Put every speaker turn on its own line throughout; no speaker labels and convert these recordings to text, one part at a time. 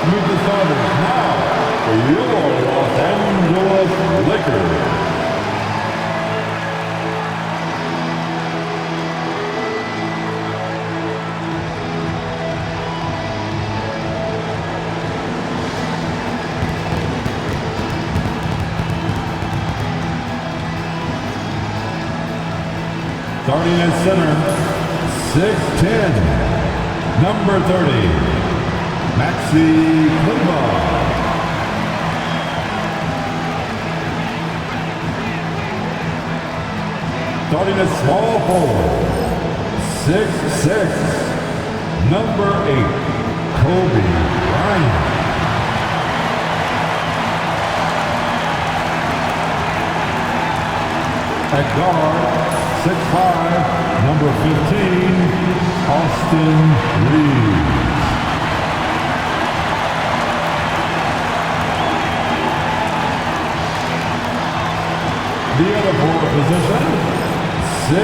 meet the starters now for your Los Angeles Lakers. Starting at center, 6'10", number 30, Maxi Kleber. Starting at small forward, 6'6", number 8, Kobe Bryant. At guard, 6'5", number 15, Austin Reeves. The other forward position, 6'9",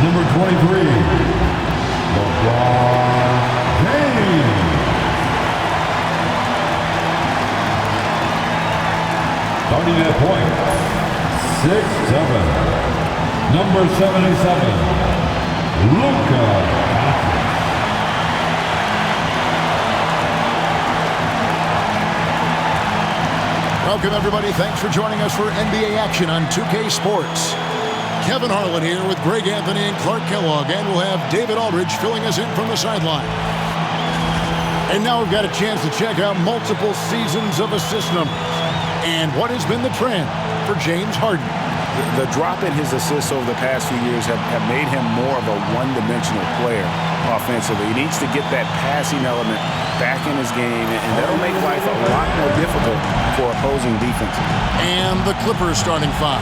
number 23, LeBron James. Starting at point, 6'7", number 77, Luka Doncic.
Welcome, everybody. Thanks for joining us for NBA action on 2K Sports. Kevin Harlan here with Greg Anthony and Clark Kellogg, and we'll have David Aldridge filling us in from the sideline. And now we've got a chance to check out multiple seasons of assist numbers and what has been the trend for James Harden.
The drop in his assists over the past few years have made him more of a one-dimensional player offensively. He needs to get that passing element back in his game, and that'll make life a lot more difficult for opposing defenses.
And the Clippers starting five.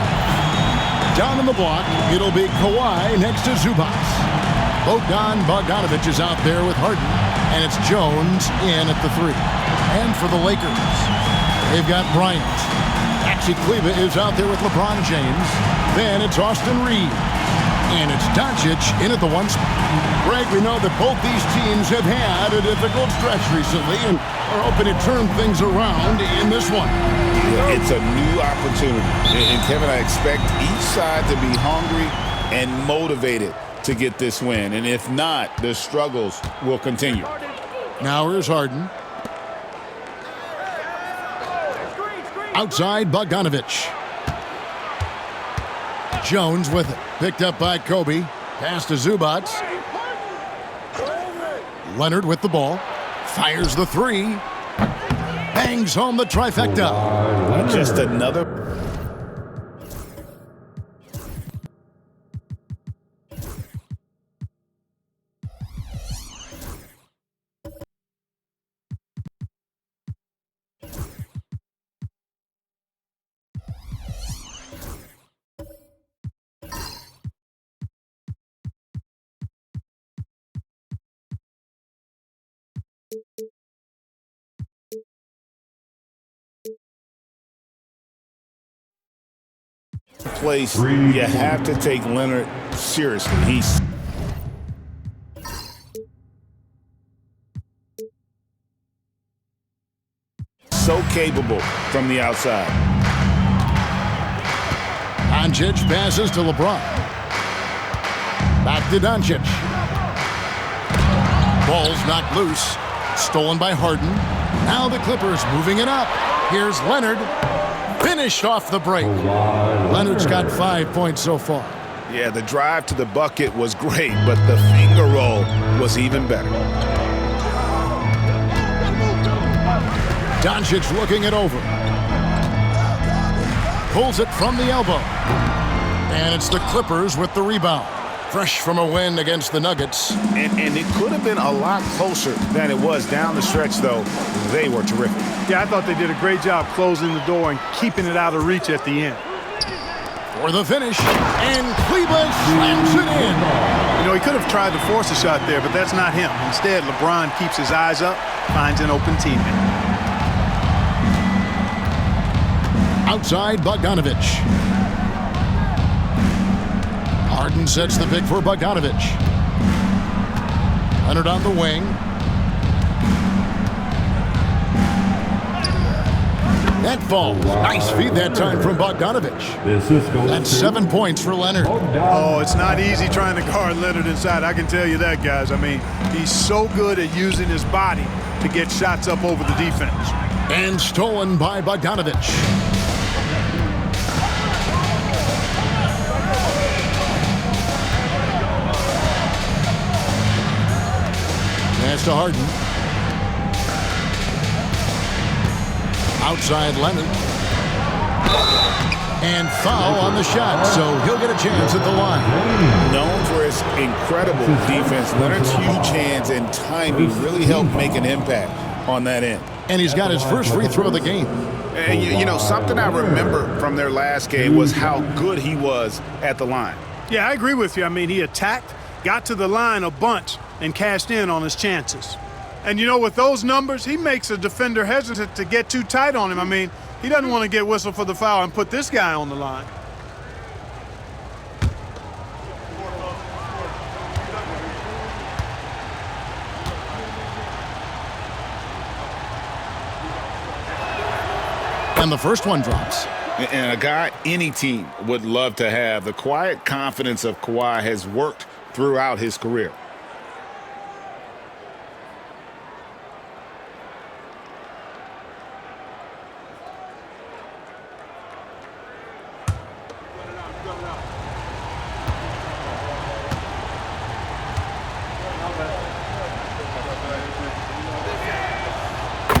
Down on the block, it'll be Kawhi next to Zubac. Bogdan Bogdanovic is out there with Harden, and it's Jones in at the three. And for the Lakers, they've got Bryant. Maxi Kleber is out there with LeBron James. Then it's Austin Reeves. And it's Doncic in at the one spot. Greg, we know that both these teams have had a difficult stretch recently and are hoping to turn things around in this one.
It's a new opportunity. And Kevin, I expect each side to be hungry and motivated to get this win. And if not, the struggles will continue.
Now here's Harden. Outside, Bogdanovic. Jones with it. Picked up by Kobe. Pass to Zubac. Leonard with the ball. Fires the three. Bangs home the trifecta.
Just another. Place you have to take Leonard seriously. He's so capable from the outside.
Doncic passes to LeBron. Back to Doncic. Ball's knocked loose. Stolen by Harden. Now the Clippers moving it up. Here's Leonard. Finished off the break. Leonard's got 5 points so far.
Yeah, the drive to the bucket was great, but the finger roll was even better.
Doncic looking it over. Pulls it from the elbow. And it's the Clippers with the rebound. Fresh from a win against the Nuggets.
And it could have been a lot closer than it was down the stretch, though. They were terrific.
Yeah, I thought they did a great job closing the door and keeping it out of reach at the end.
For the finish, and Kleber slams it in.
You know, he could have tried to force a shot there, but that's not him. Instead, LeBron keeps his eyes up, finds an open teammate.
Outside, Bogdanovic. Harden sets the pick for Bogdanovic. Leonard on the wing. That falls. Nice feed that time from Bogdanovich.
The assist goes
That's
to
7 points for Leonard.
Oh, it's not easy trying to guard Leonard inside. I can tell you that, guys. I mean, he's so good at using his body to get shots up over the defense.
And stolen by Bogdanovich. Pass to Harden. Outside Leonard. And foul on the shot, so he'll get a chance at the line.
Known for his incredible defense, Leonard's huge hands and timing really helped make an impact on that end.
And he's got his first free throw of the game.
And you know, something I remember from their last game was how good he was at the line.
Yeah, I agree with you. I mean, he attacked, got to the line a bunch, and cashed in on his chances. And, you know, with those numbers, he makes a defender hesitant to get too tight on him. I mean, he doesn't want to get whistled for the foul and put this guy on the line.
And the first one drops.
And a guy any team would love to have. The quiet confidence of Kawhi has worked throughout his career.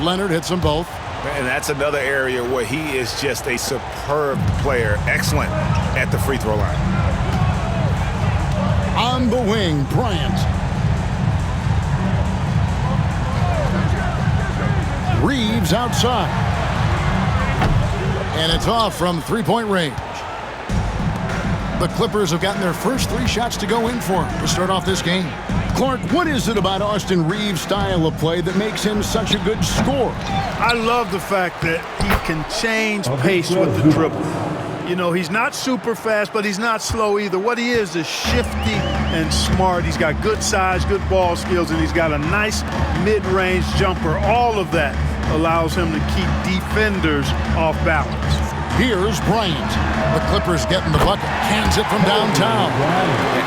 Leonard hits them both.
And that's another area where he is just a superb player. Excellent at the free throw line.
On the wing, Bryant. Reeves outside. And it's off from three-point range. The Clippers have gotten their first 3 shots to go in for him to start off this game. Clark, what is it about Austin Reeves' style of play that makes him such a good scorer?
I love the fact that he can change pace with the dribble. You know, he's not super fast, but he's not slow either. What he is shifty and smart. He's got good size, good ball skills, and he's got a nice mid-range jumper. All of that allows him to keep defenders off balance.
Here's Bryant. The Clippers getting the bucket. Hands it from downtown.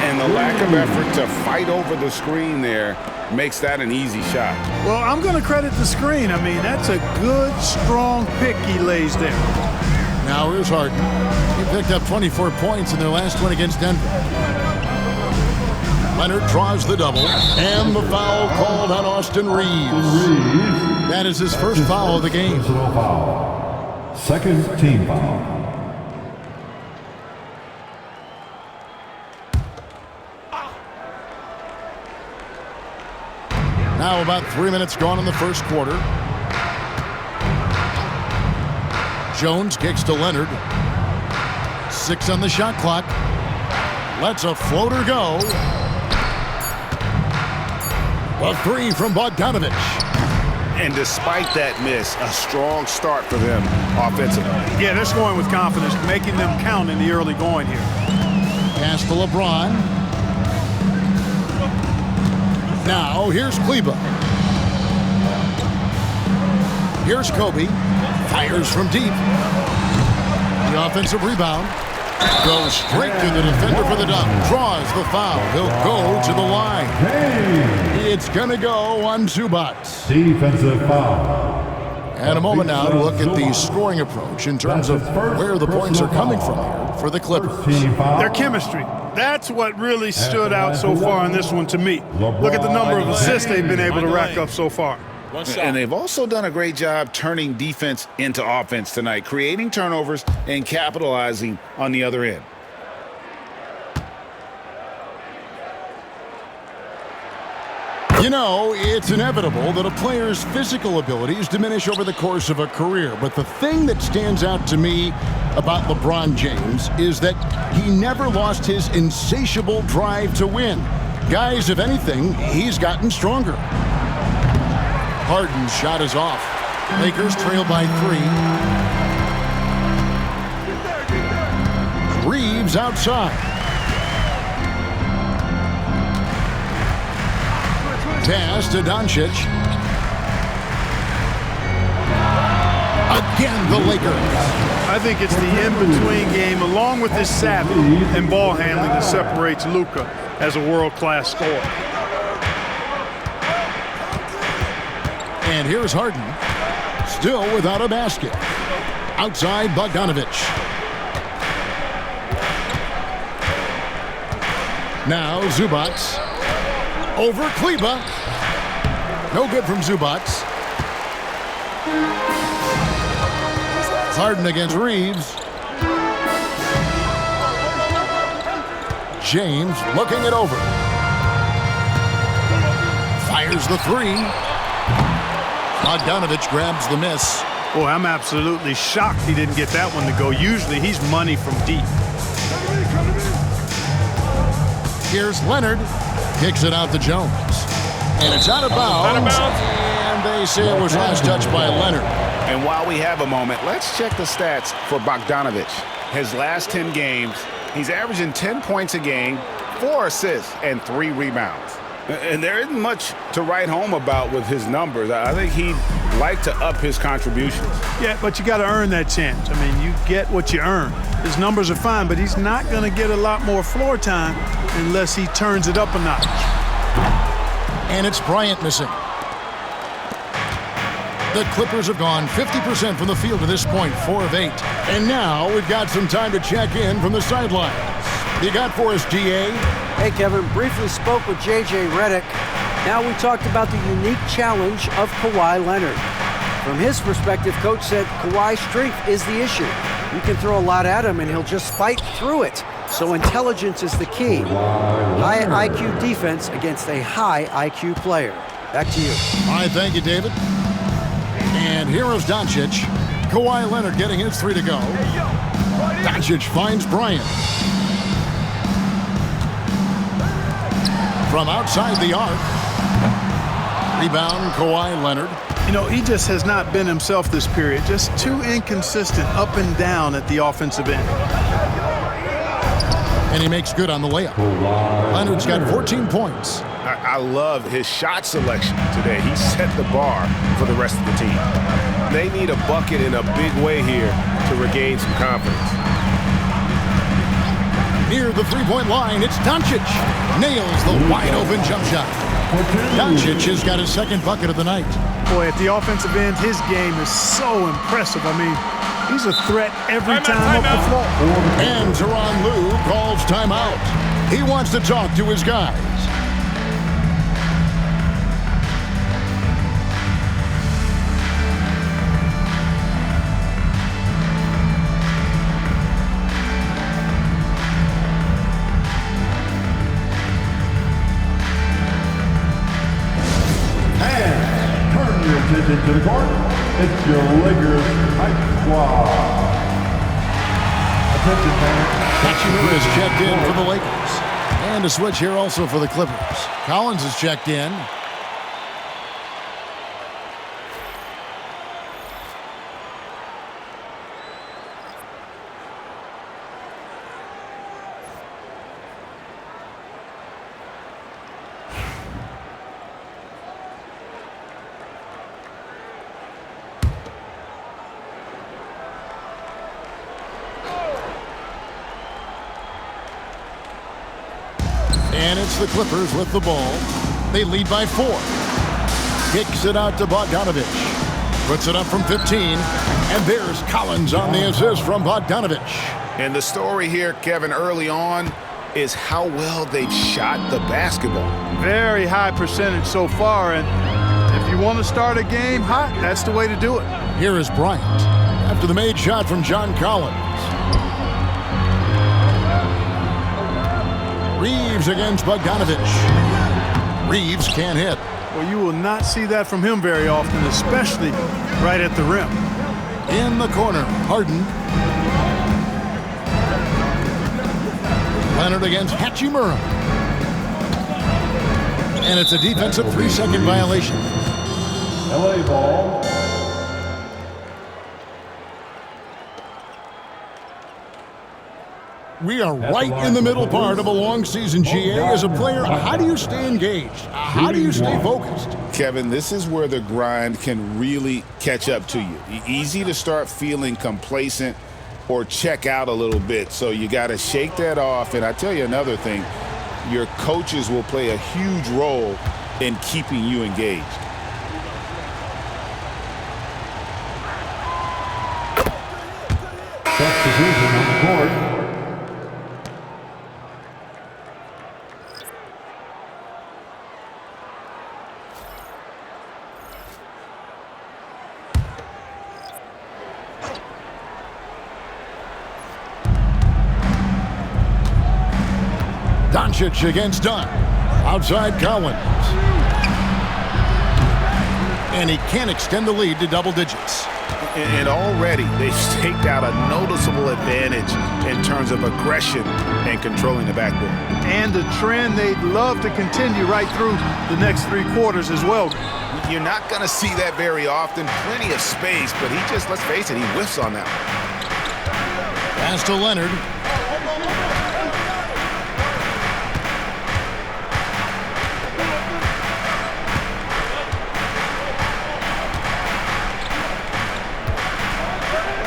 And the lack of effort to fight over the screen there makes that an easy shot.
Well, I'm going to credit the screen. I mean, that's a good, strong pick he lays there.
Now here's Harden. He picked up 24 points in their last one against Denver. Leonard draws the double. And the foul called on Austin Reeves. That is his first foul of the game.
Personal foul. Second team foul.
Now about 3 minutes gone in the first quarter. Jones kicks to Leonard. 6 on the shot clock. Lets a floater go. A 3 from Bogdanovich.
And despite that miss, a strong start for them offensively.
Yeah, they're scoring with confidence, making them count in the early going here.
Pass to LeBron. Now, here's Kleber. Here's Kobe. Fires from deep. The offensive rebound. Goes straight to the defender for the dunk. Draws the foul. He'll go to the line. It's going to go on Zubac.
Defensive foul.
And a moment now to look at the scoring approach in terms of where the points are coming from here for the Clippers.
Their chemistry. That's what really stood out so far in this one to me. Look at the number of assists they've been able to rack up so far.
And they've also done a great job turning defense into offense tonight, creating turnovers and capitalizing on the other end.
You know, it's inevitable that a player's physical abilities diminish over the course of a career. But the thing that stands out to me about LeBron James is that he never lost his insatiable drive to win. Guys, if anything, he's gotten stronger. Harden's shot is off. Lakers trail by 3. Reeves outside. Pass to Doncic. Again, the Lakers.
I think it's the in-between game, along with his savvy and ball handling, that separates Luka as a world-class scorer.
And here's Harden, still without a basket. Outside, Bogdanovic. Now Zubac. Over Kleba. No good from Zubac. Harden against Reeves. James looking it over. Fires the three. Bogdanovic grabs the miss.
Boy, I'm absolutely shocked he didn't get that one to go. Usually he's money from deep.
Here's Leonard. Kicks it out to Jones. And it's out of bounds. And they say it was last touched by Leonard.
And while we have a moment, let's check the stats for Bogdanovic. His last 10 games, he's averaging 10 points a game, 4 assists, and 3 rebounds. And there isn't much to write home about with his numbers. I think he'd like to up his contributions.
Yeah, but you got to earn that chance. I mean, you get what you earn. His numbers are fine, but he's not going to get a lot more floor time unless he turns it up a notch.
And it's Bryant missing. The Clippers have gone 50% from the field to this point, 4 of 8. And now we've got some time to check in from the sidelines. You got for us, DA?
Hey, Kevin, briefly spoke with J.J. Redick. Now we talked about the unique challenge of Kawhi Leonard. From his perspective, Coach said Kawhi's strength is the issue. You can throw a lot at him, and he'll just fight through it. So intelligence is the key. High IQ defense against a high IQ player. Back to you.
All right, thank you, David. And here is Doncic. Kawhi Leonard getting his 3 to go. Doncic finds Bryant. From outside the arc. Rebound, Kawhi Leonard.
You know, he just has not been himself this period. Just too inconsistent up and down at the offensive end.
And he makes good on the layup. Leonard's got 14 points.
I love his shot selection today. He set the bar for the rest of the team. They need a bucket in a big way here to regain some confidence.
Near the three-point line, it's Doncic. Nails the wide-open jump shot. Doncic has got his second bucket of the night.
Boy, at the offensive end, his game is so impressive. I mean, he's a threat every time up the floor.
And Tyronn Lue calls timeout. He wants to talk to his guys.
Attention to the court. It's your Lakers Hype Squad. Attention, fans.
Hachimura is checked in for the Lakers. And a switch here also for the Clippers. Collins is checked in. And it's the Clippers with the ball. They lead by 4. Kicks it out to Bogdanovic. Puts it up from 15. And there's Collins on the assist from Bogdanovic.
And the story here, Kevin, early on is how well they've shot the basketball.
Very high percentage so far, and if you want to start a game hot, that's the way to do it.
Here is Bryant after the made shot from John Collins. Reeves against Bogdanovic. Reeves can't hit.
Well, you will not see that from him very often, especially right at the rim.
In the corner, Harden. Leonard against Hachimura. And it's a defensive 3-second violation.
LA ball.
We are right in the middle part of a long season, GA. As a player, how do you stay engaged? How do you stay focused?
Kevin, this is where the grind can really catch up to you. Easy to start feeling complacent or check out a little bit. So you got to shake that off. And I tell you another thing, your coaches will play a huge role in keeping you engaged.
Substitution on the court.
Doncic against Dunn. Outside Collins. And he can't extend the lead to double digits.
And already they've staked out a noticeable advantage in terms of aggression and controlling the backboard.
And the trend they'd love to continue right through the next 3 quarters as well.
You're not going to see that very often. Plenty of space, but he just, let's face it, he whiffs on that one.
Pass to Leonard.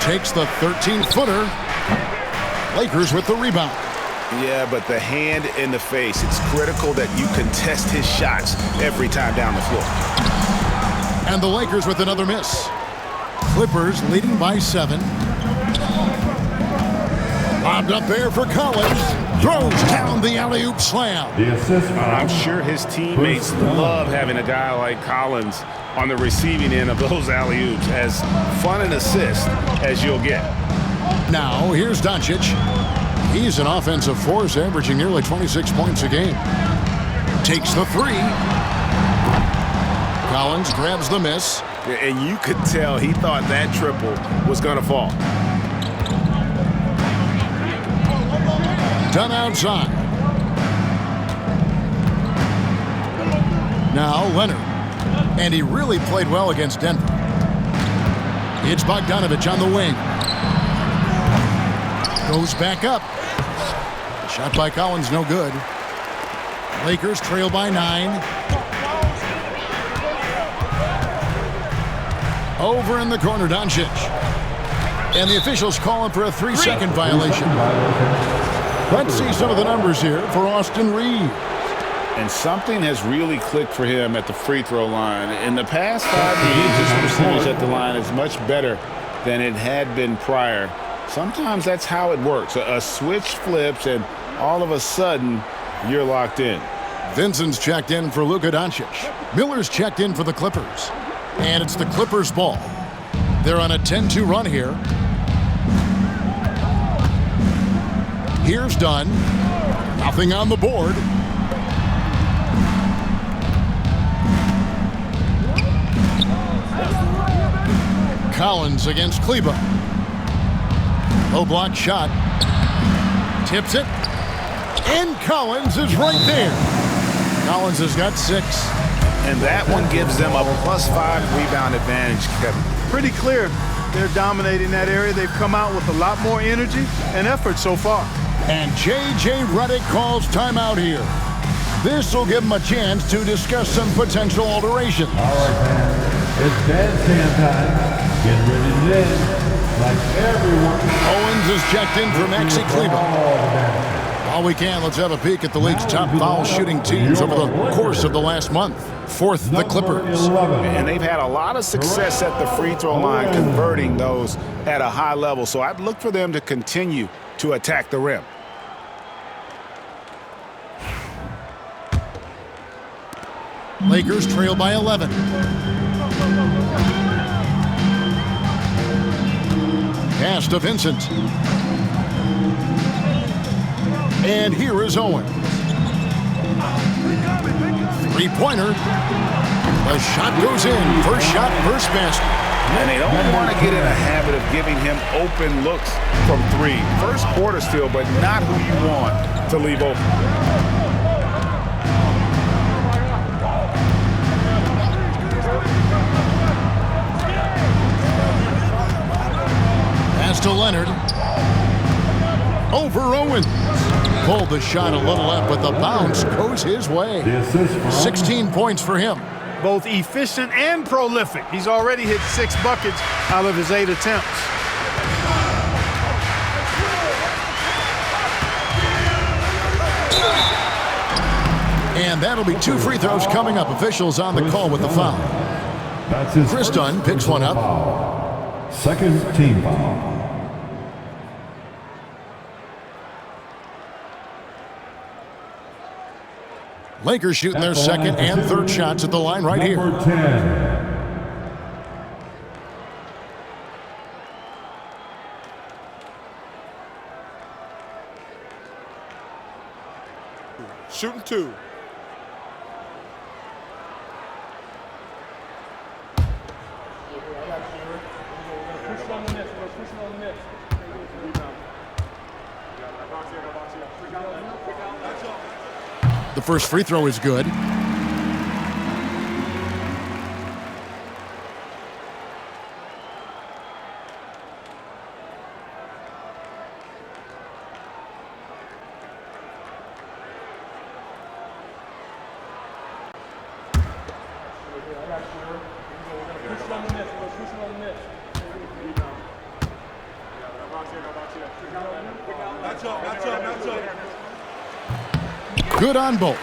Takes the 13-footer. Lakers with the rebound.
Yeah, but the hand in the face, it's critical that you contest his shots every time down the floor.
And the Lakers with another miss. Clippers leading by 7. Lobbed up there for Collins. Throws down the alley-oop slam.
The assist.
I'm sure his teammates love having a guy like Collins on the receiving end of those alley-oops. As fun an assist as you'll get.
Now, here's Doncic. He's an offensive force, averaging nearly 26 points a game. Takes the 3. Collins grabs the miss.
And you could tell he thought that triple was going to fall.
Done outside. Now Leonard. And he really played well against Denver. It's Bogdanovich on the wing. Goes back up. Shot by Collins, no good. Lakers trail by 9. Over in the corner, Doncic. And the officials calling for a 3-second violation. Let's see some of the numbers here for Austin Reeves.
And something has really clicked for him at the free throw line. In the past 5 games, his percentage at the line is much better than it had been prior. Sometimes that's how it works. A switch flips, and all of a sudden, you're locked in.
Vincent's checked in for Luka Doncic. Miller's checked in for the Clippers. And it's the Clippers' ball. They're on a 10-2 run here. Here's Dunn. Nothing on the board. Collins against Kleber. Low block shot. Tips it. And Collins is right there. Collins has got 6.
And that one gives them a +5 rebound advantage, Kevin.
Pretty clear they're dominating that area. They've come out with a lot more energy and effort so far.
And J.J. Redick calls timeout here. This will give him a chance to discuss some potential alterations.
All right, man. It's bandstand time. Get ready to dance. Like everyone.
Owens is checked in for Maxi Kleber. While we can, let's have a peek at the league's top foul shooting teams over the course of the last month. 4th, the Clippers.
And they've had a lot of success at the free throw line, converting those at a high level. So I'd look for them to continue to attack the rim.
Lakers trail by 11. Pass to Vincent. And here is Owens. 3-pointer. The shot goes in. First shot, first basket.
And they don't want to get in a habit of giving him open looks from 3. First quarter still, but not who you want to leave open.
Pass to Leonard. over Owens. Pulled the shot a little left, but the bounce goes his way.
The assist from
16 points for him.
Both efficient and prolific. He's already hit 6 buckets out of his 8 attempts.
And that'll be 2 free throws coming up. Officials on the call with the foul.
That's his
Chris
first
Dunn picks one up.
foul. Second team foul.
Lakers shooting their second and third shots at the line right here.
Number 10.
Shooting 2.
The first free throw is good. Good on both.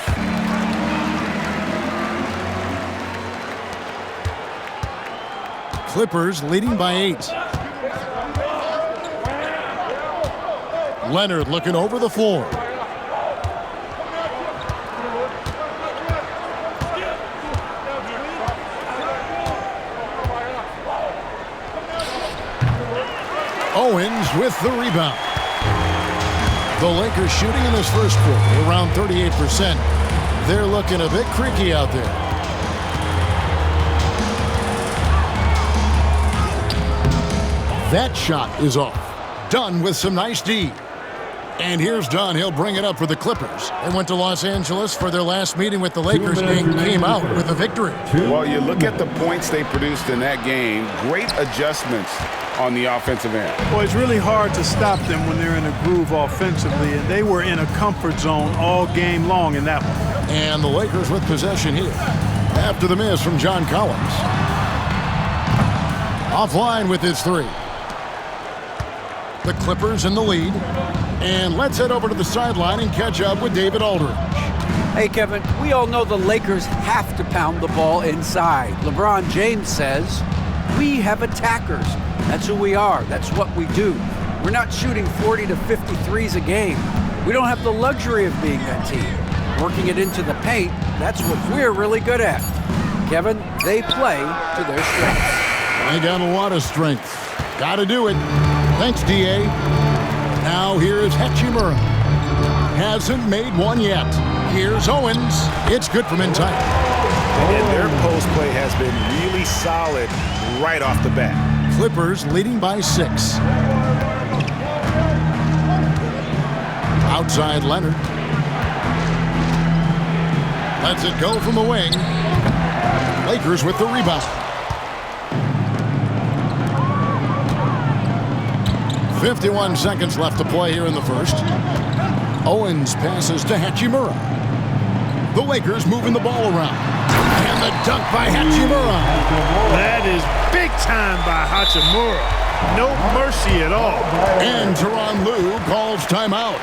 Clippers leading by 8. Leonard looking over the floor. Owens with the rebound. The Lakers shooting in this first quarter around 38%. They're looking a bit creaky out there. That shot is off. Dunn with some nice D. And here's Dunn. He'll bring it up for the Clippers. They went to Los Angeles for their last meeting with the Lakers and came out with a victory.
Well, you look at the points they produced in that game. Great adjustments on the offensive end.
Well, it's really hard to stop them when they're in a groove offensively, and they were in a comfort zone all game long in that one.
And the Lakers with possession here after the miss from John Collins. Offline with his 3. The Clippers in the lead. And let's head over to the sideline and catch up with David Aldridge.
Hey, Kevin, we all know the Lakers have to pound the ball inside. LeBron James says, we have attackers. That's who we are. That's what we do. We're not shooting 40 to 53s a game. We don't have the luxury of being that team. Working it into the paint, that's what we're really good at. Kevin, they play to their strengths.
They got a lot of strength. Got to do it. Thanks, D.A. Now here's Hachimura. Hasn't made one yet. Here's Owens. It's good from inside.
And their post play has been really solid right off the bat.
Clippers leading by 6. Outside Leonard. Lets it go from the wing. Lakers with the rebound. 51 seconds left to play here in the first. Owens passes to Hachimura. The Lakers moving the ball around. And the dunk by Hachimura.
That is big time by Hachimura. No mercy at all.
And Tyronn Lue calls timeout.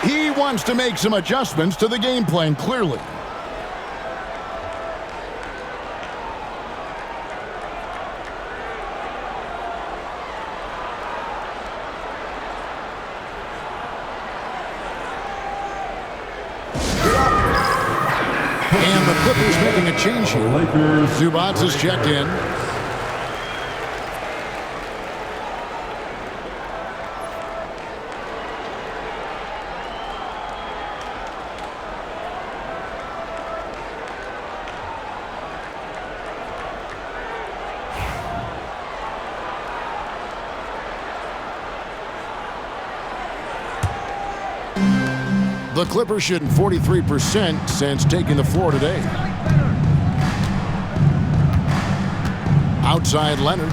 He wants to make some adjustments to the game plan, clearly. And the Clippers making a change here. Zubac is checked in. The Clippers shooting 43% since taking the floor today. Outside Leonard.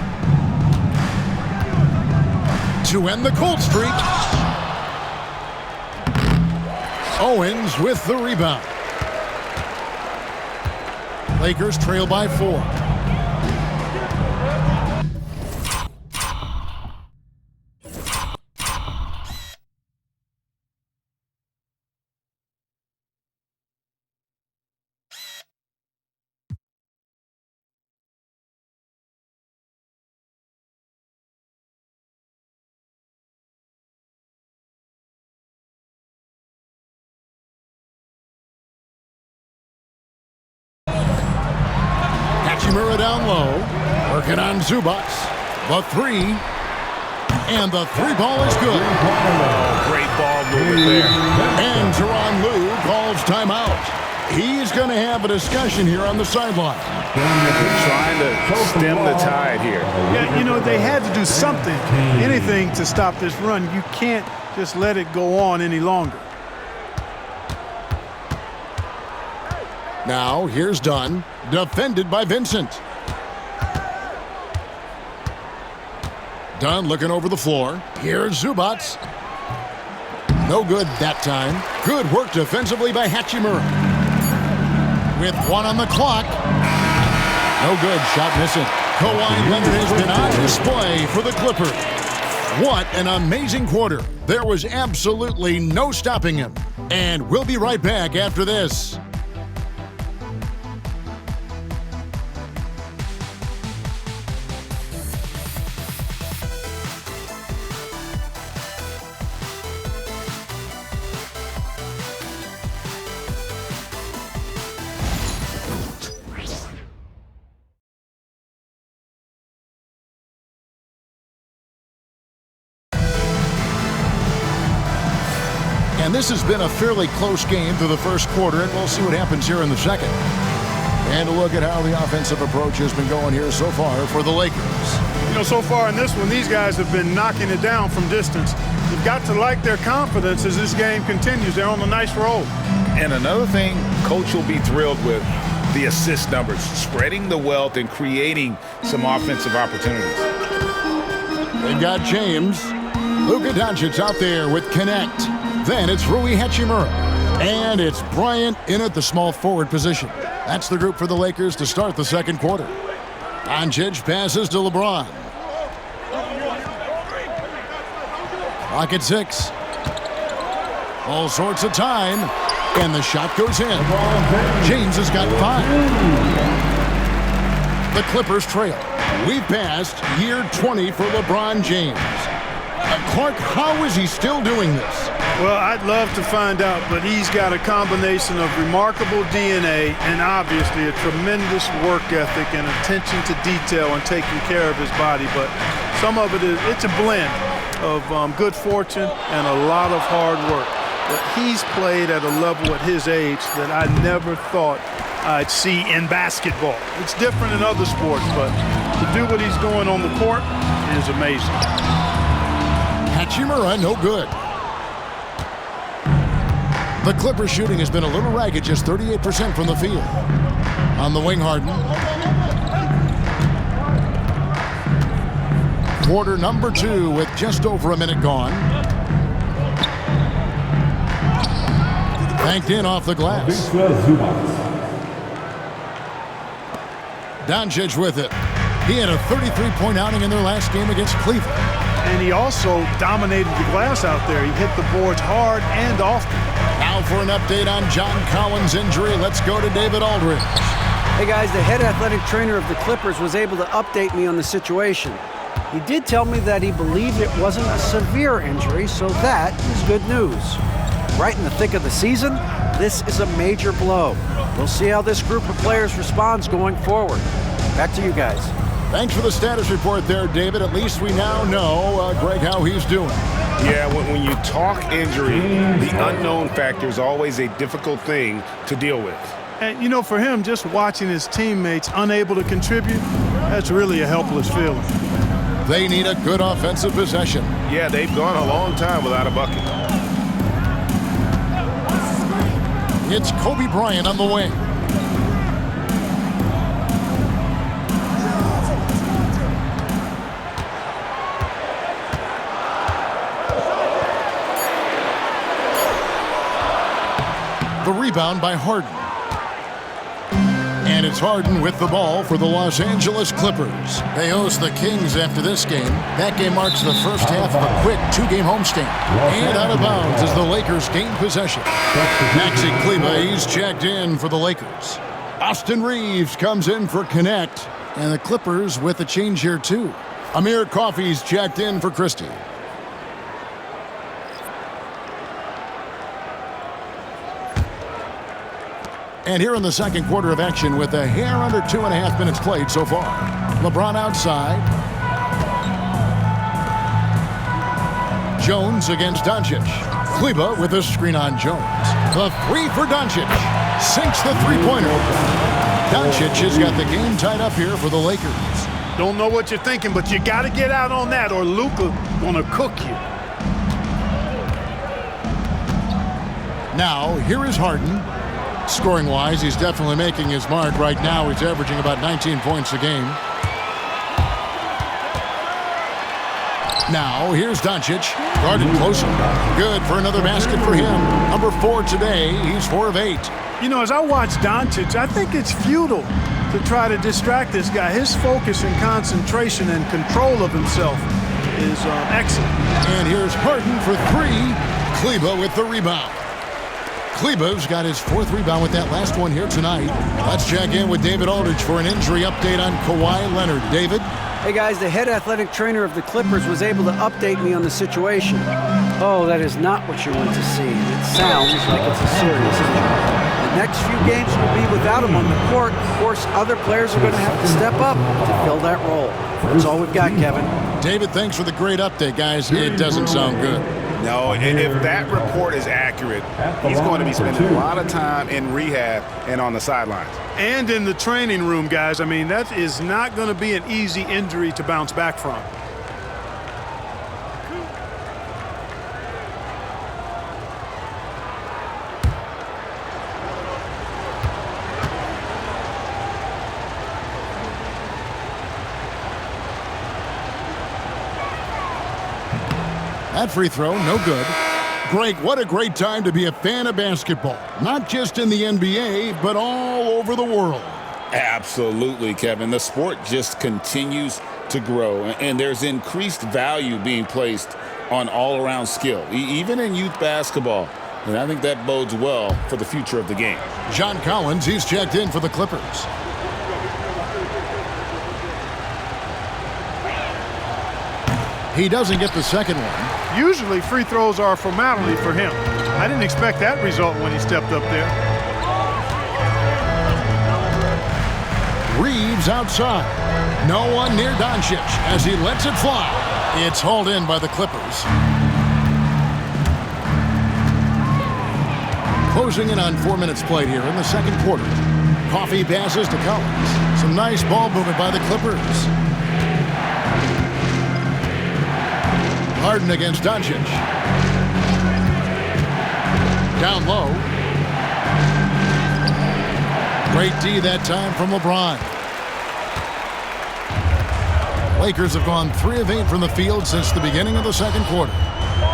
To end the cold streak. Owens with the rebound. Lakers trail by 4. Hachimura down low, working on Zubac. The 3, and the 3 ball is good.
Oh, great ball movement there.
And Tyronn Lue calls timeout. He's going to have a discussion here on the sideline.
Trying to stem the tide here.
Yeah, you know, they had to do something, anything to stop this run. You can't just let it go on any longer.
Now, here's Dunn, defended by Vincent. Dunn looking over the floor. Here's Zubac. No good that time. Good work defensively by Hachimura. With 1 on the clock. No good, shot missing. Kawhi Leonard has been on display for the Clippers. What an amazing quarter. There was absolutely no stopping him. And we'll be right back after this. And this has been a fairly close game through the first quarter, and we'll see what happens here in the second. And a look at how the offensive approach has been going here so far for the Lakers.
You know, so far in this one, these guys have been knocking it down from distance. You've got to like their confidence as this game continues. They're on a nice roll.
And another thing Coach will be thrilled with, the assist numbers, spreading the wealth and creating some offensive opportunities.
They got James. Luka Doncic out there with Connect. Then it's Rui Hachimura. And it's Bryant in at the small forward position. That's the group for the Lakers to start the second quarter. Doncic passes to LeBron. Clock at 6. All sorts of time. And the shot goes in. James has got 5. The Clippers trail. We've passed year 20 for LeBron James. Clark, how is he still doing this?
Well, I'd love to find out, but he's got a combination of remarkable DNA and obviously a tremendous work ethic and attention to detail and taking care of his body. But some of it's a blend of good fortune and a lot of hard work. But he's played at a level at his age that I never thought I'd see in basketball. It's different in other sports, but to do what he's doing on the court is amazing.
Hachimura, no good. The Clippers shooting has been a little ragged, just 38% from the field. On the wing, Harden. Quarter number 2 with just over a minute gone. Banked in off the glass. Doncic with it. He had a 33-point outing in their last game against Cleveland.
And he also dominated the glass out there. He hit the boards hard and often.
Now for an update on John Collins' injury, let's go to David Aldridge.
Hey guys, the head athletic trainer of the Clippers was able to update me on the situation. He did tell me that he believed it wasn't a severe injury, so that is good news. Right in the thick of the season, this is a major blow. We'll see how this group of players responds going forward. Back to you guys.
Thanks for the status report there, David. At least we now know, Greg, how he's doing.
Yeah, when you talk injury, the unknown factor is always a difficult thing to deal with.
And, you know, for him, just watching his teammates unable to contribute, that's really a helpless feeling.
They need a good offensive possession.
Yeah, they've gone a long time without a bucket.
It's Kobe Bryant on the wing. rebound by Harden. And it's Harden with the ball for the Los Angeles Clippers. They host the Kings after this game. That game marks the first half of a quick two-game homestand. And out of bounds as the Lakers gain possession. Maxi Kleber, he's checked in for the Lakers. Austin Reeves comes in for Connect. And the Clippers with a change here, too. Amir Coffey's checked in for Christie. And here in the second quarter of action with a hair under 2.5 minutes played so far. LeBron outside. Jones against Doncic. Kleber with a screen on Jones. The three for Doncic. Sinks the three-pointer. Doncic has got the game tied up here for the Lakers.
Don't know what you're thinking, but you got to get out on that or Luka gonna cook you.
Now, here is Harden. Scoring-wise, he's definitely making his mark. Right now, he's averaging about 19 points a game. Now, here's Doncic. Guarded closer. Good for another basket for him. Number 4 today. He's 4 of 8.
You know, as I watch Doncic, I think it's futile to try to distract this guy. His focus and concentration and control of himself is excellent.
And here's Harden for 3. Kleber with the rebound. Kleber's got his 4th rebound with that last one here tonight. Let's check in with David Aldridge for an injury update on Kawhi Leonard. David?
Hey guys, the head athletic trainer of the Clippers was able to update me on the situation. Oh, that is not what you want to see. It sounds like it's a serious injury. The next few games will be without him on the court. Of course, other players are going to have to step up to fill that role. That's all we've got, Kevin.
David, thanks for the great update, guys. It doesn't sound good.
No, and if that report is accurate, he's going to be spending a lot of time in rehab and on the sidelines.
And in the training room, guys. I mean, that is not going to be an easy injury to bounce back from.
That free throw, no good. Greg, what a great time to be a fan of basketball. Not just in the NBA, but all over the world.
Absolutely, Kevin. The sport just continues to grow, and there's increased value being placed on all-around skill, even in youth basketball. And I think that bodes well for the future of the game.
John Collins, he's checked in for the Clippers. He doesn't get the second one.
Usually free throws are a formality for him. I didn't expect that result when he stepped up there.
Reeves outside. No one near Doncic as he lets it fly. It's hauled in by the Clippers. Closing in on 4 minutes played here in the second quarter. Coffey passes to Collins. Some nice ball movement by the Clippers. Harden against Doncic. Down low. Great D that time from LeBron. Lakers have gone 3 of 8 from the field since the beginning of the second quarter.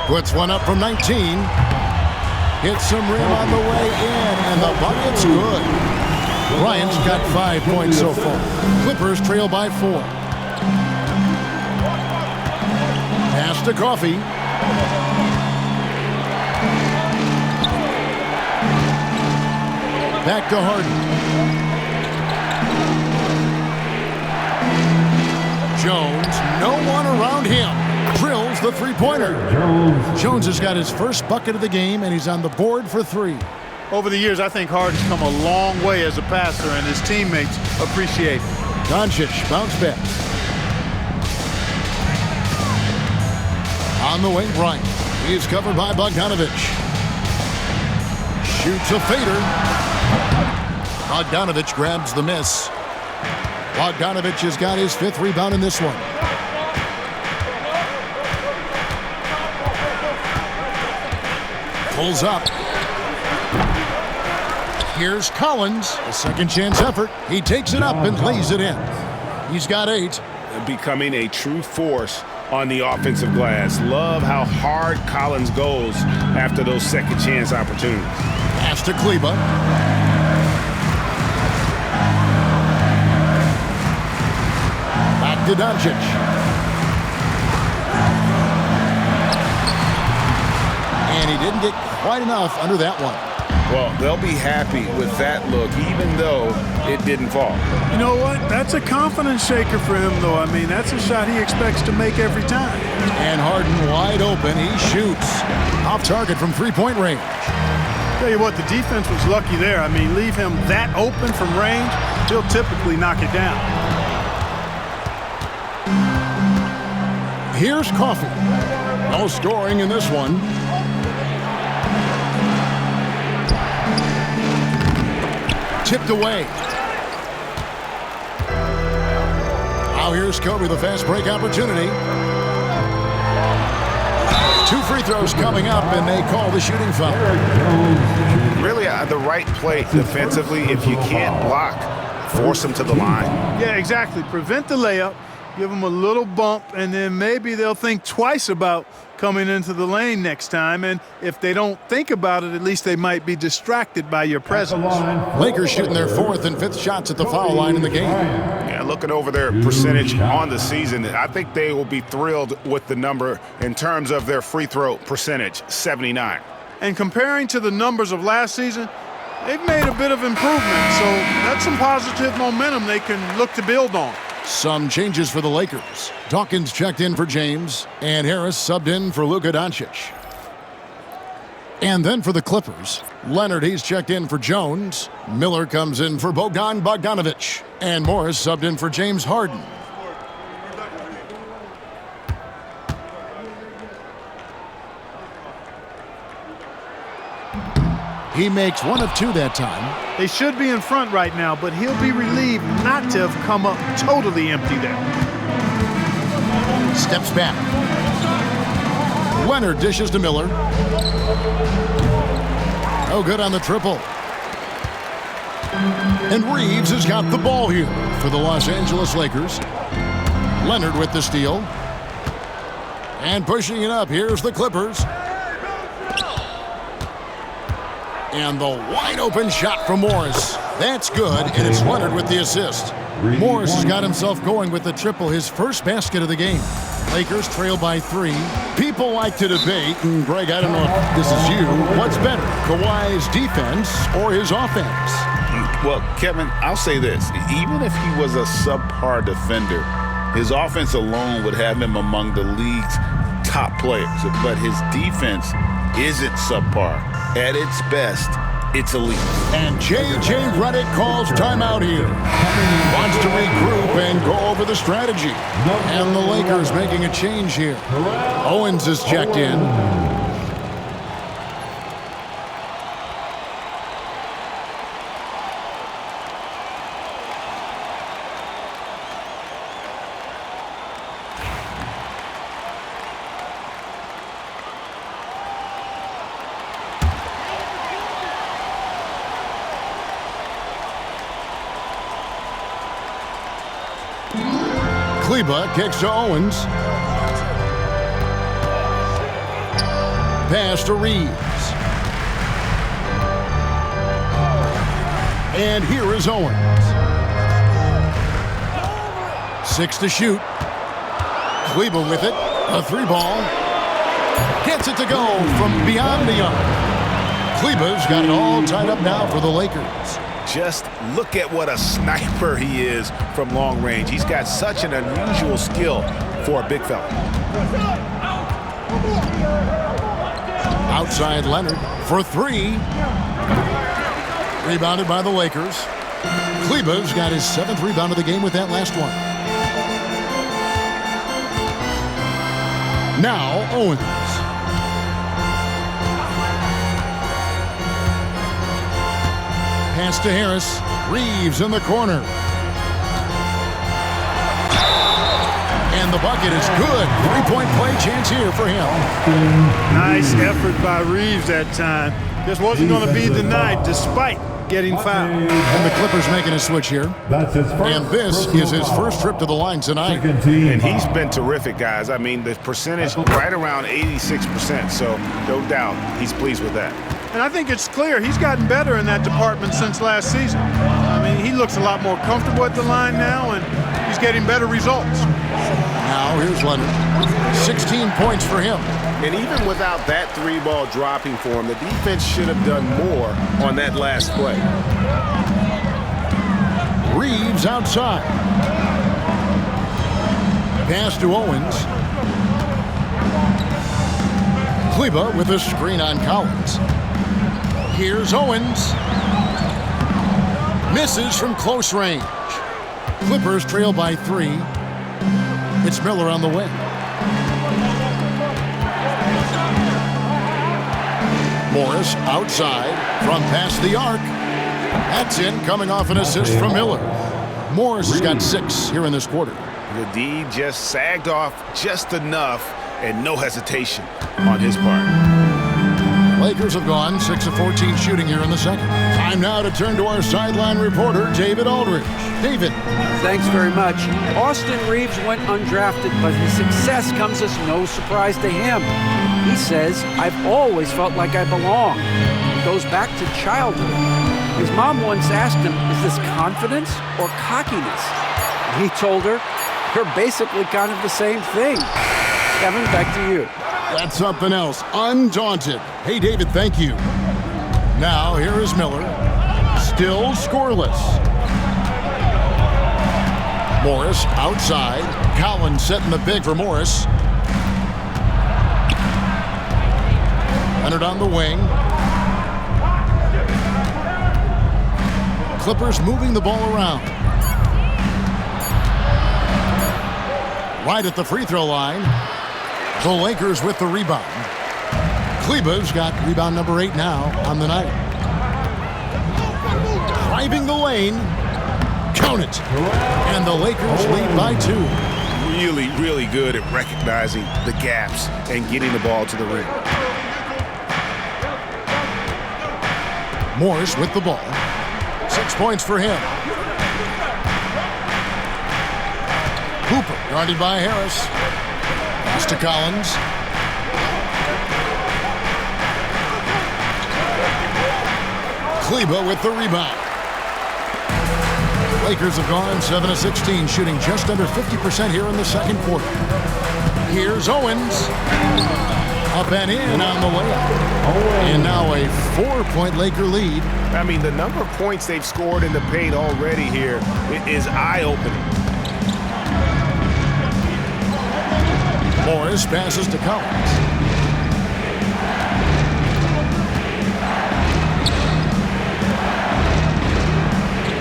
Puts one up from 19. Hits some rim on the way in, and the bucket's good. Bryant's got 5 points so far. Clippers trail by 4. Pass to Coffey. Back to Harden. Jones, no one around him. Drills the three-pointer. Jones has got his first bucket of the game, and he's on the board for 3.
Over the years, I think Harden's come a long way as a passer, and his teammates appreciate it.
Doncic bounce back. On the wing, Bryant. He's covered by Bogdanovic. Shoots a fader. Bogdanovic grabs the miss. Bogdanovic has got his 5th rebound in this one. Pulls up. Here's Collins. A second chance effort. He takes it up and lays it in. He's got 8.
Becoming a true force
on the offensive glass. Love how hard Collins goes after those second chance opportunities.
Pass to Kleba. Back to Doncic. And he didn't get quite enough under that one.
Well, they'll be happy with that look, even though it didn't fall.
You know what? That's a confidence shaker for him, though. I mean, that's a shot he expects to make every time.
And Harden wide open. He shoots. Off target from three-point range.
Tell you what, the defense was lucky there. I mean, leave him that open from range, he'll typically knock it down.
Here's Coffey. No scoring in this one. Tipped away. Now here's Kobe, the fast break opportunity. 2 free throws coming up, and they call the shooting foul.
Really, the right play defensively. If you can't block, force them to the line.
Yeah, exactly. Prevent the layup, give them a little bump, and then maybe they'll think twice about coming into the lane next time. And if they don't think about it, at least they might be distracted by your presence.
Lakers shooting their 4th and 5th shots at the foul line in the game.
Yeah, looking over their percentage on the season, I think they will be thrilled with the number in terms of their free throw percentage, 79.
And comparing to the numbers of last season, they've made a bit of improvement. So that's some positive momentum they can look to build on.
Some changes for the Lakers. Dawkins checked in for James, and Harris subbed in for Luka Doncic. And then for the Clippers, Leonard, he's checked in for Jones. Miller comes in for Bogdan Bogdanovic. And Morris subbed in for James Harden. He makes 1 of 2 that time.
They should be in front right now, but he'll be relieved not to have come up totally empty there.
Steps back. Leonard dishes to Miller. No good on the triple. And Reeves has got the ball here for the Los Angeles Lakers. Leonard with the steal. And pushing it up, here's the Clippers. And the wide open shot from Morris. That's good, and it's Leonard with the assist. Morris has got himself going with the triple, his first basket of the game. Lakers trail by 3. People like to debate, and Greg, I don't know if this is you, what's better, Kawhi's defense or his offense?
Well, Kevin, I'll say this. Even if he was a subpar defender, his offense alone would have him among the league's top players. But his defense isn't subpar. At its best, it's elite.
And J.J. Redick calls timeout here. Wants to regroup and go over the strategy. And the Lakers making a change here. Owens is checked in. Kleba kicks to Owens. Pass to Reeves. And here is Owens. 6 to shoot. Kleba with it. A 3-ball. Gets it to go from beyond the arc. Kleba's got it all tied up now for the Lakers.
Just look at what a sniper he is from long range. He's got such an unusual skill for a big fella.
Outside Leonard for 3. Rebounded by the Lakers. Kleba's got his 7th rebound of the game with that last one. Now Owens. Pass to Harris. Reeves in the corner. And the bucket is good. 3-point play chance here for him.
Nice effort by Reeves that time. Just wasn't going to be denied despite getting fouled.
And the Clippers making a switch here.
That's his first.
And this is his first trip to the line tonight.
Second team
And he's
foul.
been terrific, guys. I mean, the percentage right around 86%, so no doubt he's pleased with that.
And I think it's clear he's gotten better in that department since last season. I mean, he looks a lot more comfortable at the line now, and he's getting better results.
Now here's Leonard. 16 points for him.
And even without that three-ball dropping for him, the defense should have done more on that last play.
Reeves outside. Pass to Owens. Kleba with a screen on Collins. Here's Owens. Misses from close range. Clippers trail by 3. It's Miller on the wing. Morris outside from past the arc. That's in, coming off an assist from Miller. Morris has got 6 here in this quarter.
The D just sagged off just enough and no hesitation on his part.
Lakers have gone 6 of 14 shooting here in the second. Time now to turn to our sideline reporter, David Aldridge. David.
Thanks very much. Austin Reeves went undrafted, but his success comes as no surprise to him. He says, "I've always felt like I belong." It goes back to childhood. His mom once asked him, "Is this confidence or cockiness?" He told her, "You're basically kind of the same thing." Kevin, back to you.
That's something else. Undaunted. Hey, David, thank you. Now, here is Miller. Still scoreless. Morris outside. Collins setting the big for Morris. Leonard on the wing. Clippers moving the ball around. Right at the free throw line. The Lakers with the rebound. Kleba's got rebound number 8 now on the night. Driving the lane. Count it. And the Lakers lead by 2.
Really, really good at recognizing the gaps and getting the ball to the rim.
Morris with the ball. 6 points for him. Hooper guarded by Harris. Pass to Collins. Kleba with the rebound. Lakers have gone 7 of 16, shooting just under 50% here in the second quarter. Here's Owens. Up and in on the layup. And now a 4-point Laker lead.
I mean, the number of points they've scored in the paint already here is eye-opening.
Morris passes to Collins.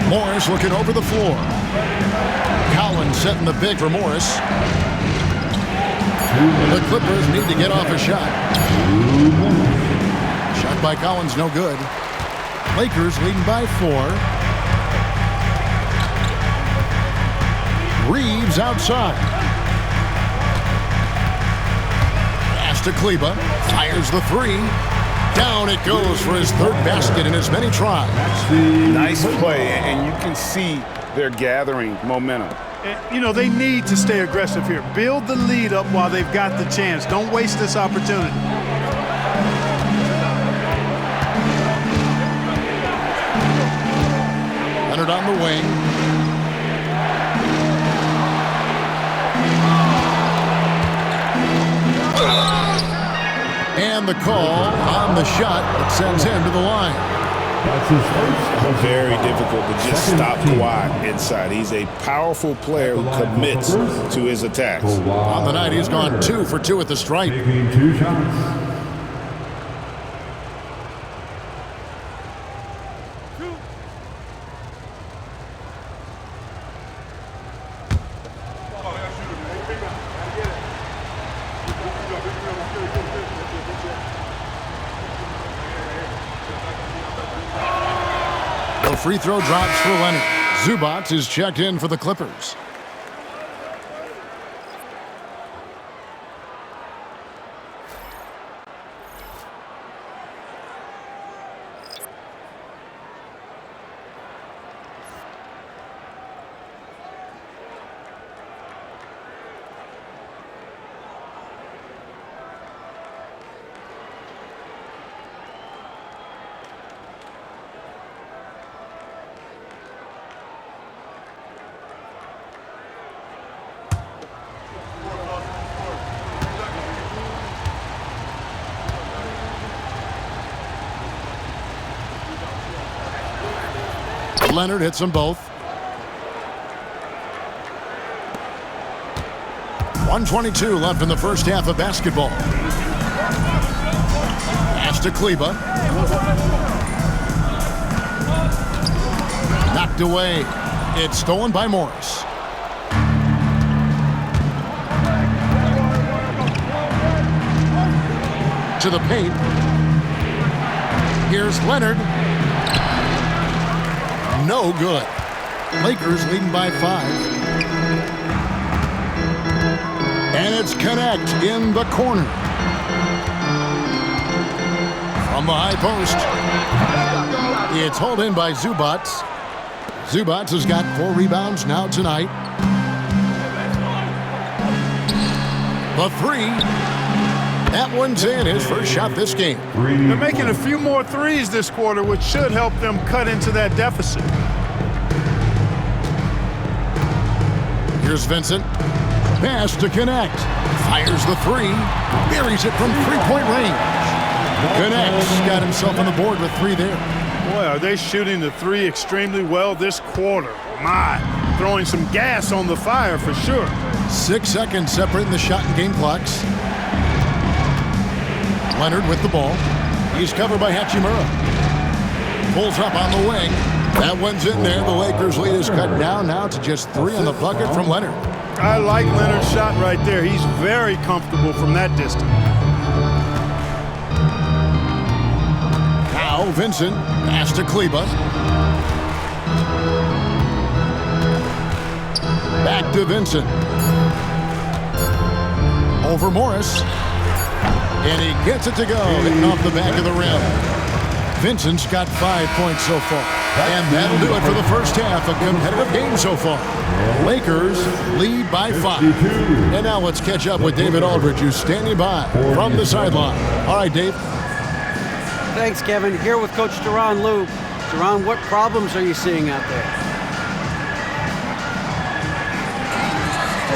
Morris looking over the floor. Collins setting the big for Morris. The Clippers need to get off a shot. Shot by Collins, no good. Lakers leading by 4. Reeves outside. Pass to Kleba. Fires the 3. Down it goes for his 3rd basket in as many tries.
Nice play, and you can see they're gathering momentum.
You know, they need to stay aggressive here. Build the lead up while they've got the chance. Don't waste this opportunity.
Leonard on the wing. And the call on the shot that sends him to the line.
That's his first.
Very difficult to just stop Kawhi inside. He's a powerful player who commits to his attacks.
On the night, he's gone 2 for 2 at the stripe.
Taking 2 shots.
The free throw drops for Leonard. Zubac is checked in for the Clippers. Leonard hits them both. 1:22 left in the first half of basketball. Pass to Kleber. Knocked away. It's stolen by Morris. To the paint. Here's Leonard. No good. Lakers leading by 5. And it's Connect in the corner. From the high post. It's hauled in by Zubac. Zubac has got 4 rebounds now tonight. The 3. That one's in, his first shot this game.
They're making a few more threes this quarter, which should help them cut into that deficit.
Here's Vincent. Pass to Connect. Fires the 3. Buries it from 3-point range. Connect's got himself on the board with 3 there.
Boy, are they shooting the 3 extremely well this quarter. My, throwing some gas on the fire for sure.
6 seconds separating the shot and game clocks. Leonard with the ball. He's covered by Hachimura. Pulls up on the wing. That one's in there. The Lakers' lead is cut down now to just 3 on the bucket from Leonard.
I like Leonard's shot right there. He's very comfortable from that distance.
Now Vincent. Pass to Kleber. Back to Vincent. Over Morris. And he gets it to go, hitting off the back of the rim. Vincent's got 5 points so far. And that'll do it for the first half. A competitive game so far. Lakers lead by 5. And now let's catch up with David Aldridge, who's standing by from the sideline. All right, Dave.
Thanks, Kevin. Here with Coach Tyronn Lue. Tyronn, what problems are you seeing out there?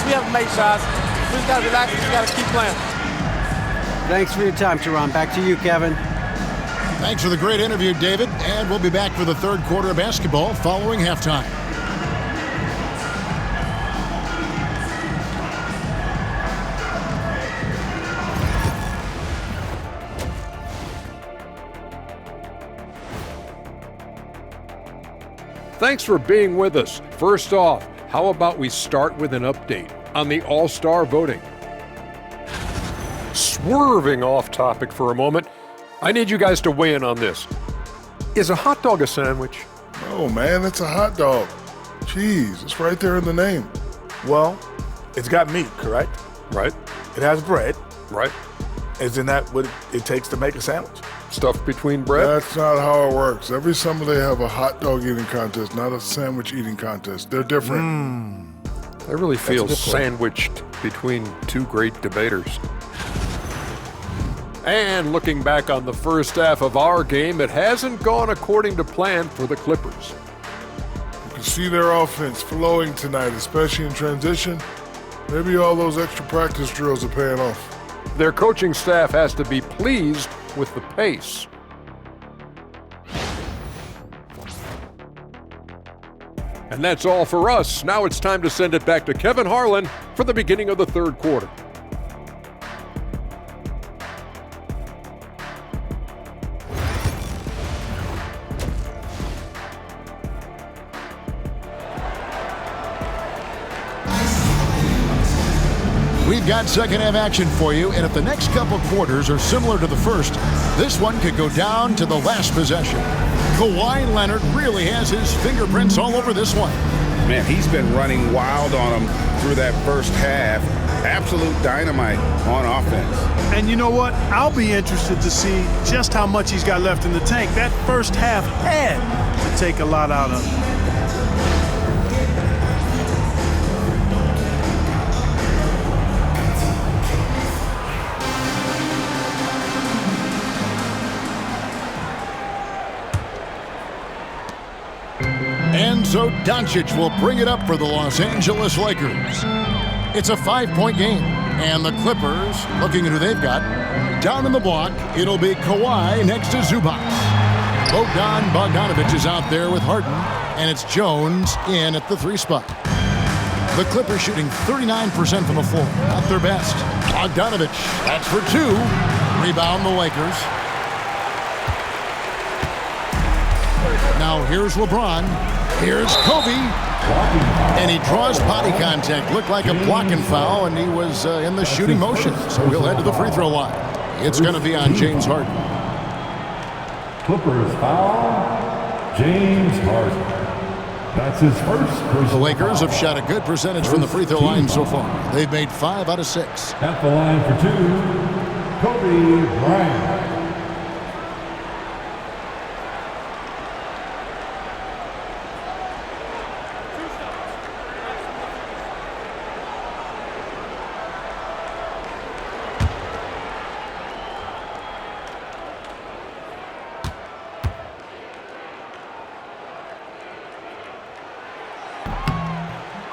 We haven't made shots. We just got to relax. We just got to keep playing.
Thanks for your time, Tyronn. Back to you, Kevin.
Thanks for the great interview, David. And we'll be back for the third quarter of basketball following halftime.
Thanks for being with us. First off, how about we start with an update on the All-Star voting? Swerving off topic for a moment, I need you guys to weigh in on this. Is a hot dog a sandwich?
Oh man, it's a hot dog. Cheese, it's right there in the name.
Well, it's got meat, correct?
Right.
It has bread.
Right.
Isn't that what it takes to make a sandwich?
Stuffed between bread?
That's not how it works. Every summer they have a hot dog eating contest, not a sandwich eating contest. They're different.
I really feel sandwiched between 2 great debaters. And looking back on the first half of our game, it hasn't gone according to plan for the Clippers.
You can see their offense flowing tonight, especially in transition. Maybe all those extra practice drills are paying off.
Their coaching staff has to be pleased with the pace. And that's all for us. Now it's time to send it back to Kevin Harlan for the beginning of the third quarter.
We've got second half action for you, and if the next couple quarters are similar to the first, this one could go down to the last possession. Kawhi Leonard really has his fingerprints all over this one.
Man, he's been running wild on him through that first half. Absolute dynamite on offense.
And you know what? I'll be interested to see just how much he's got left in the tank. That first half had to take a lot out of him.
And so Doncic will bring it up for the Los Angeles Lakers. It's a 5-point game, and the Clippers, looking at who they've got, down in the block, it'll be Kawhi next to Zubac. Bogdan Bogdanovic is out there with Harden, and it's Jones in at the 3 spot. The Clippers shooting 39% from the floor, not their best. Bogdanovic, that's for 2. Rebound the Lakers. Now here's LeBron. Here's Kobe. And he draws body contact. Looked like a blocking foul, and he was in the shooting motion. So he'll head to the free throw line. It's going to be on James Harden.
Clippers foul, James Harden. That's his first.
The Lakers have shot a good percentage from the free throw line so far. They've made 5 out of 6.
At the line for 2, Kobe Bryant.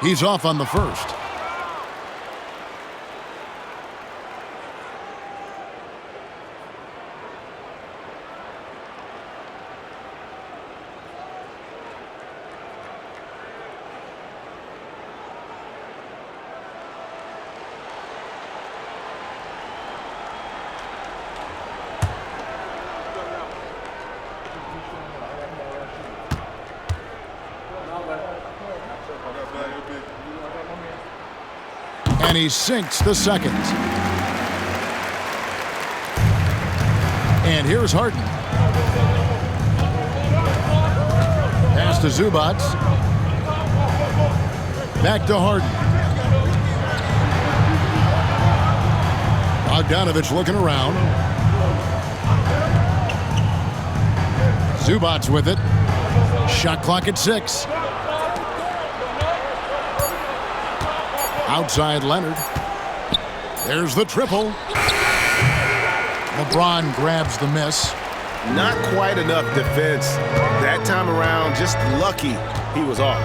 He's off on the first. And he sinks the second. And here's Harden. Pass to Zubac. Back to Harden. Bogdanovic looking around. Zubac with it. Shot clock at 6. Outside Leonard. There's the triple. LeBron grabs the miss.
Not quite enough defense that time around. Just lucky he was off.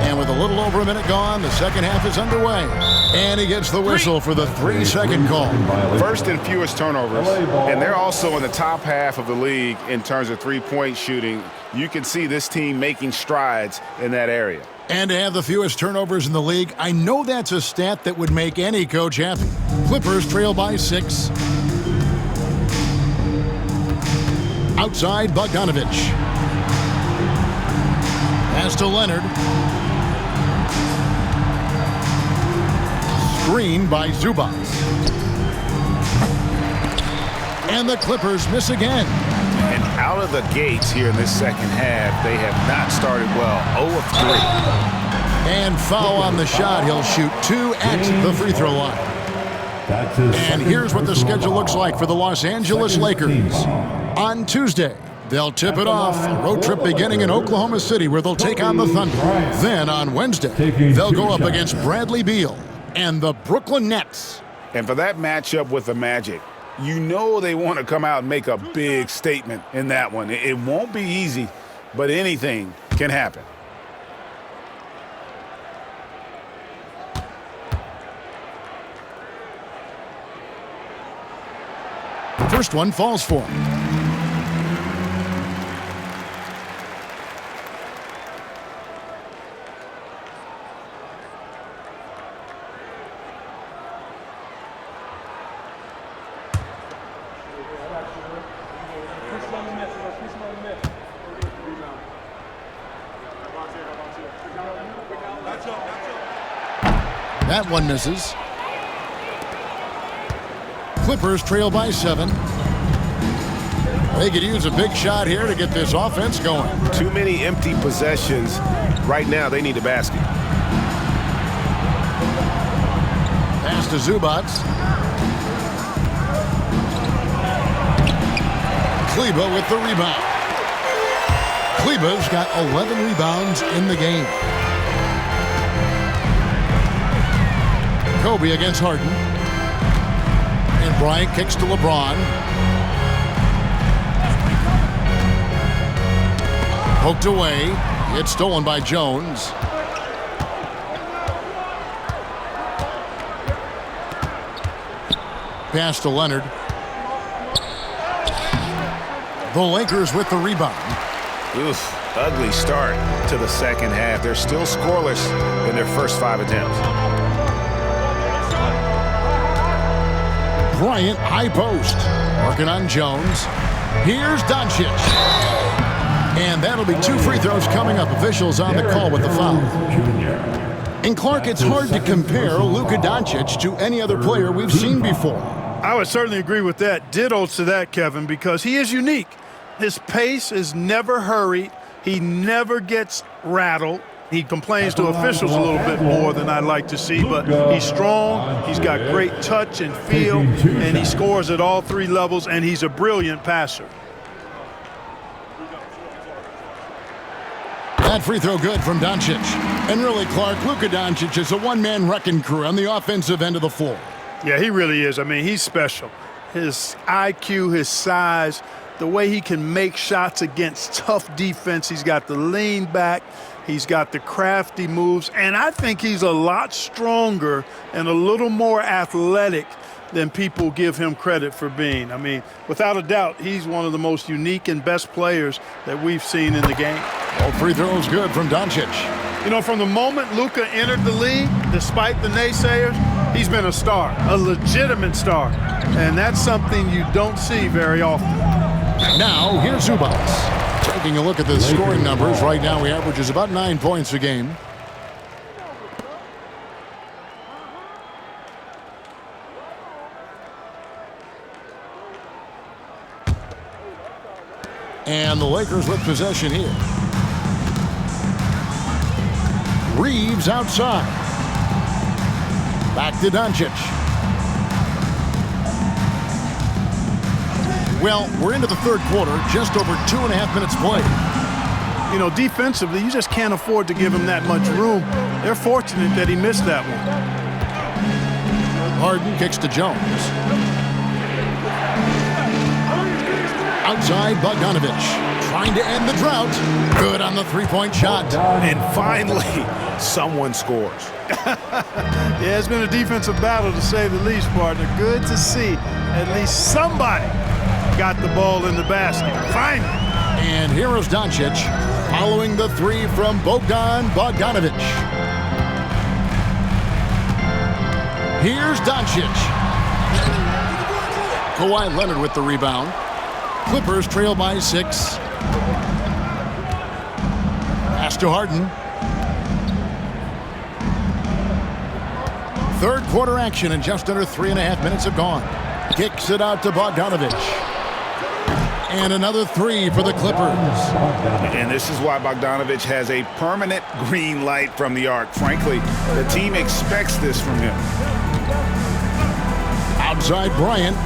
And with a little over a minute gone, the second half is underway. And he gets the whistle for the 3-second call.
First and fewest turnovers. And they're also in the top half of the league in terms of three-point shooting. You can see this team making strides in that area.
And to have the fewest turnovers in the league, I know that's a stat that would make any coach happy. Clippers trail by 6. Outside Bogdanovic. Pass to Leonard. Screen by Zubac. And the Clippers miss again.
And out of the gates here in this second half, they have not started well. 0 of 3.
And foul on the shot. He'll shoot 2 at the free throw line. And here's what the schedule looks like for the Los Angeles Lakers. On Tuesday, they'll tip it off. A road trip beginning in Oklahoma City where they'll take on the Thunder. Then on Wednesday, they'll go up against Bradley Beal and the Brooklyn Nets.
And for that matchup with the Magic, you know they want to come out and make a big statement in that one. It won't be easy, but anything can happen.
First one falls for him. That one misses. Clippers trail by 7. They could use a big shot here to get this offense going.
Too many empty possessions. Right now, they need a basket.
Pass to Zubac. Kleber with the rebound. Kleber's got 11 rebounds in the game. Kobe against Harden. And Bryant kicks to LeBron. Poked away. It's stolen by Jones. Pass to Leonard. The Lakers with the rebound.
Oof, ugly start to the second half. They're still scoreless in their first 5 attempts.
Bryant, high post. Working on Jones. Here's Doncic. And that'll be 2 free throws coming up. Officials on the call with the foul. And Clark, it's hard to compare Luka Doncic to any other player we've seen before.
I would certainly agree with that. Ditto to that, Kevin, because he is unique. His pace is never hurried. He never gets rattled. He complains to officials a little bit more than I'd like to see, but he's strong, he's got great touch and feel, and he scores at all 3 levels, and he's a brilliant passer.
That free throw good from Doncic. And really, Clark, Luka Doncic is a one-man wrecking crew on the offensive end of the floor.
Yeah, he really is. I mean, he's special. His IQ, his size, the way he can make shots against tough defense. He's got the lean back. He's got the crafty moves. And I think he's a lot stronger and a little more athletic than people give him credit for being. I mean, without a doubt, he's one of the most unique and best players that we've seen in the game.
All free throws good from Doncic.
You know, from the moment Luka entered the league, despite the naysayers, he's been a star, a legitimate star. And that's something you don't see very often.
Now, here's Zubac. Taking a look at the scoring numbers. Right now, he averages about 9 points a game. And the Lakers with possession here. Reeves outside. Back to Doncic. Well, we're into the third quarter, just over 2.5 minutes played.
You know, defensively, you just can't afford to give him that much room. They're fortunate that he missed that one.
Harden kicks to Jones. Outside, Bogdanovich trying to end the drought. Good on the three-point shot.
And finally, someone scores.
Yeah, it's been a defensive battle, to say the least, partner. Good to see at least somebody got the ball in the basket. Finally.
And here is Doncic following the 3 from Bogdanovich. Here's Doncic. Kawhi Leonard with the rebound. Clippers trail by 6. Pass to Harden. Third quarter action, and just under 3.5 minutes have gone. Kicks it out to Bogdanovich. And another 3 for the Clippers.
And this is why Bogdanovich has a permanent green light from the arc. Frankly, the team expects this from him.
Outside Bryant.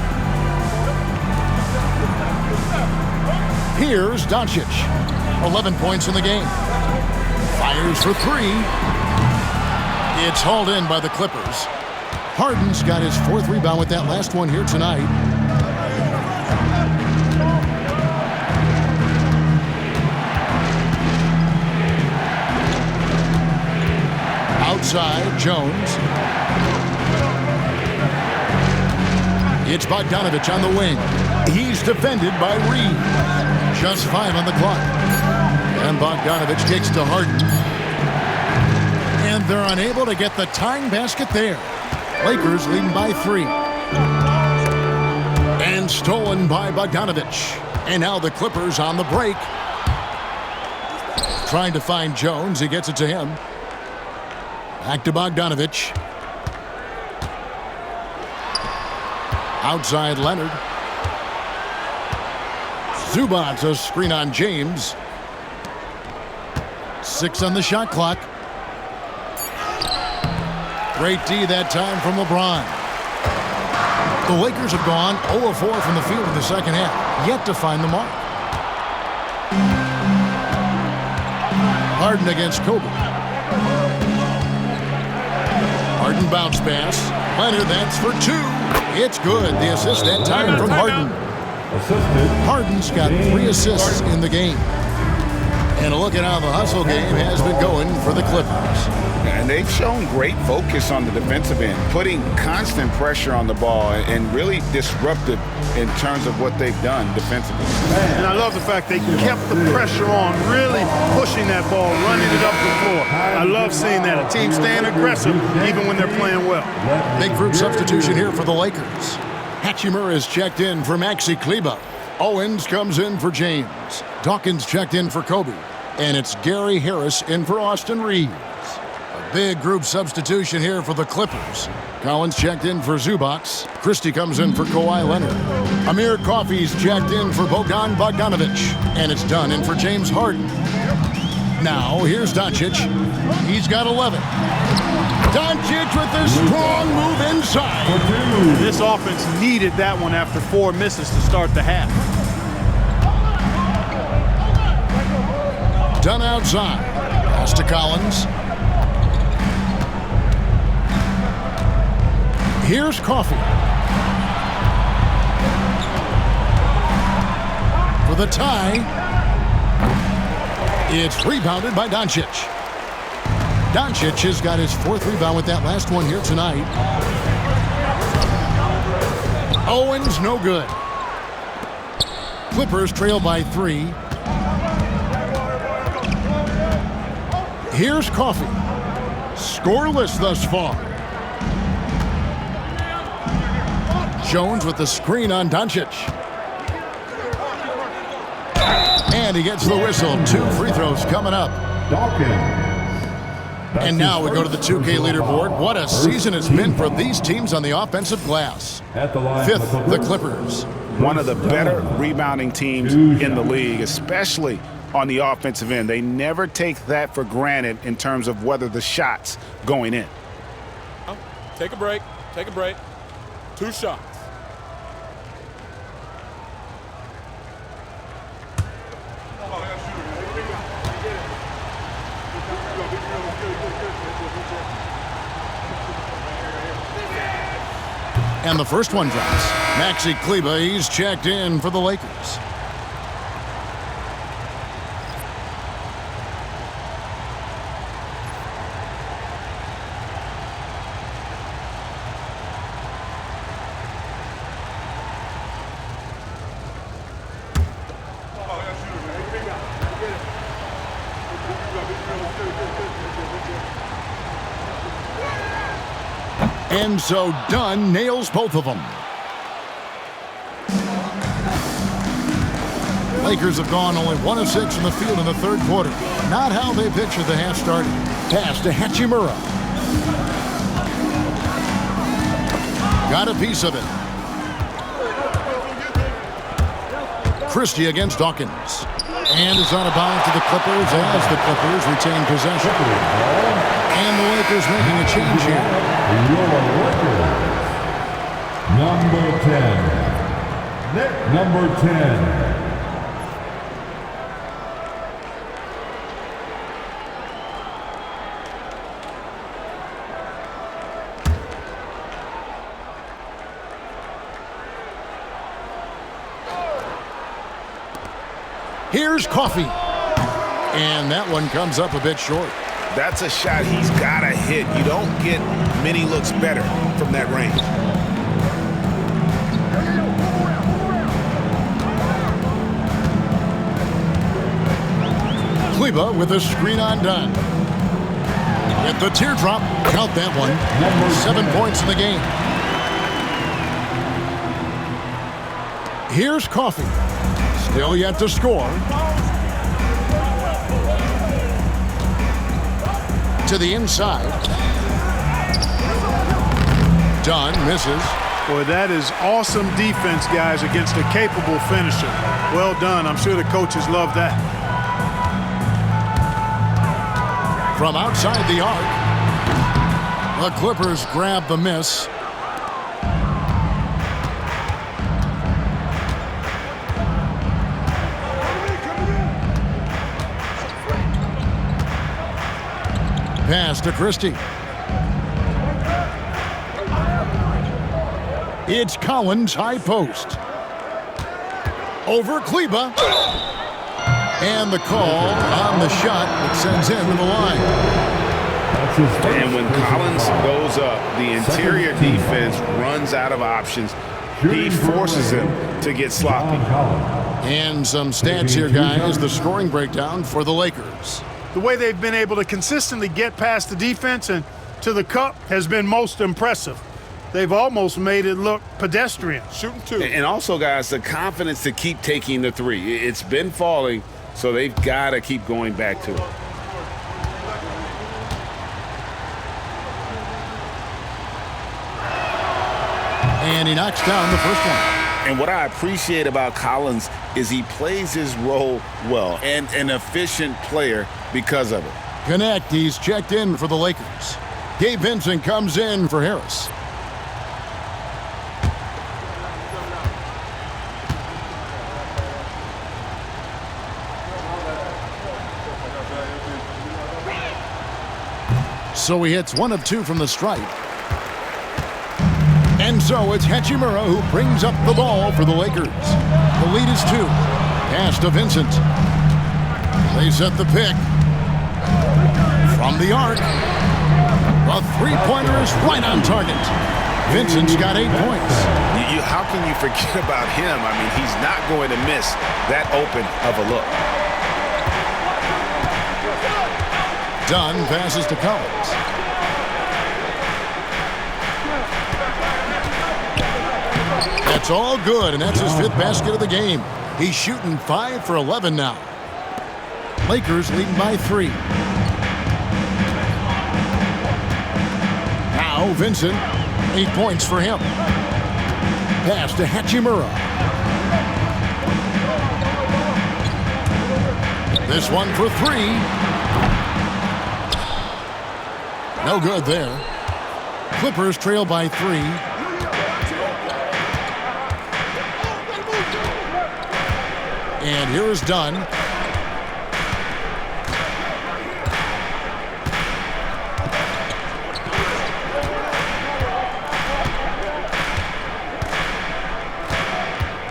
Here's Doncic. 11 points in the game. Fires for 3. It's hauled in by the Clippers. Harden's got his 4th rebound with that last one here tonight. Outside, Jones. It's Bogdanovich on the wing. He's defended by Reed. Just 5 on the clock. And Bogdanovich kicks to Harden. And they're unable to get the tying basket there. Lakers leading by 3. And stolen by Bogdanovich. And now the Clippers on the break. Trying to find Jones. He gets it to him. Back to Bogdanovich. Outside Leonard. Zubac, a screen on James. 6 on the shot clock. Great D that time from LeBron. The Lakers have gone 0 of 4 from the field in the second half, yet to find the mark. Harden against Kobe. Harden bounce pass. Leonard, that's for 2. It's good. The assist that time from Harden. Harden's got 3 assists in the game. And a look at how the hustle game has been going for the Clippers.
And they've shown great focus on the defensive end, putting constant pressure on the ball and really disruptive in terms of what they've done defensively.
And I love the fact they kept the pressure on, really pushing that ball, running it up the floor. I love seeing that. A team staying aggressive even when they're playing well.
Big group substitution here for the Lakers. Hachimura is checked in for Maxi Kleber. Owens comes in for James. Dawkins checked in for Kobe. And it's Gary Harris in for Austin Reeves. A big group substitution here for the Clippers. Collins checked in for Zubac. Christie comes in for Kawhi Leonard. Amir Coffey's checked in for Bogdan Bogdanovic. And it's done in for James Harden. Now, here's Doncic. He's got 11. Doncic with a strong move inside.
This offense needed that one after 4 misses to start the half.
Done outside. Pass to Collins. Here's Coffey. For the tie. It's rebounded by Doncic. Doncic has got his 4th rebound with that last one here tonight. Owens, no good. Clippers trail by 3. Here's Coffey. Scoreless thus far. Jones with the screen on Doncic. And he gets the whistle. 2 free throws coming up.
Dawkins.
And now we go to the 2K leaderboard. What a season it's been for these teams on the offensive glass.
At the line,
5th, the Clippers.
One of the better rebounding teams in the league, especially on the offensive end. They never take that for granted in terms of whether the shot's going in.
Take a break. Take a break. 2 shots.
And the first one drops. Maxi Kleber, he's checked in for the Lakers. And so Dunn nails both of them. Lakers have gone only 1 of 6 in the field in the 3rd quarter. Not how they pictured the half started. Pass to Hachimura. Got a piece of it. Christie against Dawkins. And is out of bounds to the Clippers as the Clippers retain possession. And the Lakers making a change here.
Number 10. Number 10.
Here's Coffey. And that one comes up a bit short.
That's a shot he's got to hit. You don't get many looks better from that range.
Kleber with a screen on Dunn. Get the teardrop. Count that one. 7 points in the game. Here's Coffey. Still yet to score. To the inside. Dunn misses.
Boy, that is awesome defense, guys, against a capable finisher. Well done. I'm sure the coaches love that.
From outside the arc, the Clippers grab the miss. Pass to Christie. It's Collins, high post. Over Kleber. And the call on the shot that sends him to the line.
And when Collins goes up, the interior defense runs out of options. He forces him to get sloppy.
And some stats here, guys. The scoring breakdown for the Lakers.
The way they've been able to consistently get past the defense and to the cup has been most impressive. They've almost made it look pedestrian.
Shooting two.
And also, guys, the confidence to keep taking the three. It's been falling, so they've got to keep going back to it.
And he knocks down the first one.
And what I appreciate about Collins is he plays his role well and an efficient player because of it.
Connect, he's checked in for the Lakers. Gabe Vincent comes in for Harris. So he hits 1 of 2 from the stripe. And so it's Hachimura who brings up the ball for the Lakers. The lead is 2. Pass to Vincent. They set the pick. From the arc. A three-pointer is right on target. Vincent's got 8 points.
How can you forget about him? I mean, he's not going to miss that open of a look.
Dunn passes to Collins. That's all good, and that's his 5th basket of the game. He's shooting 5 for 11 now. Lakers leading by 3. Now Vincent, 8 points for him. Pass to Hachimura. This one for 3. No good there. Clippers trail by 3. And here is Dunn.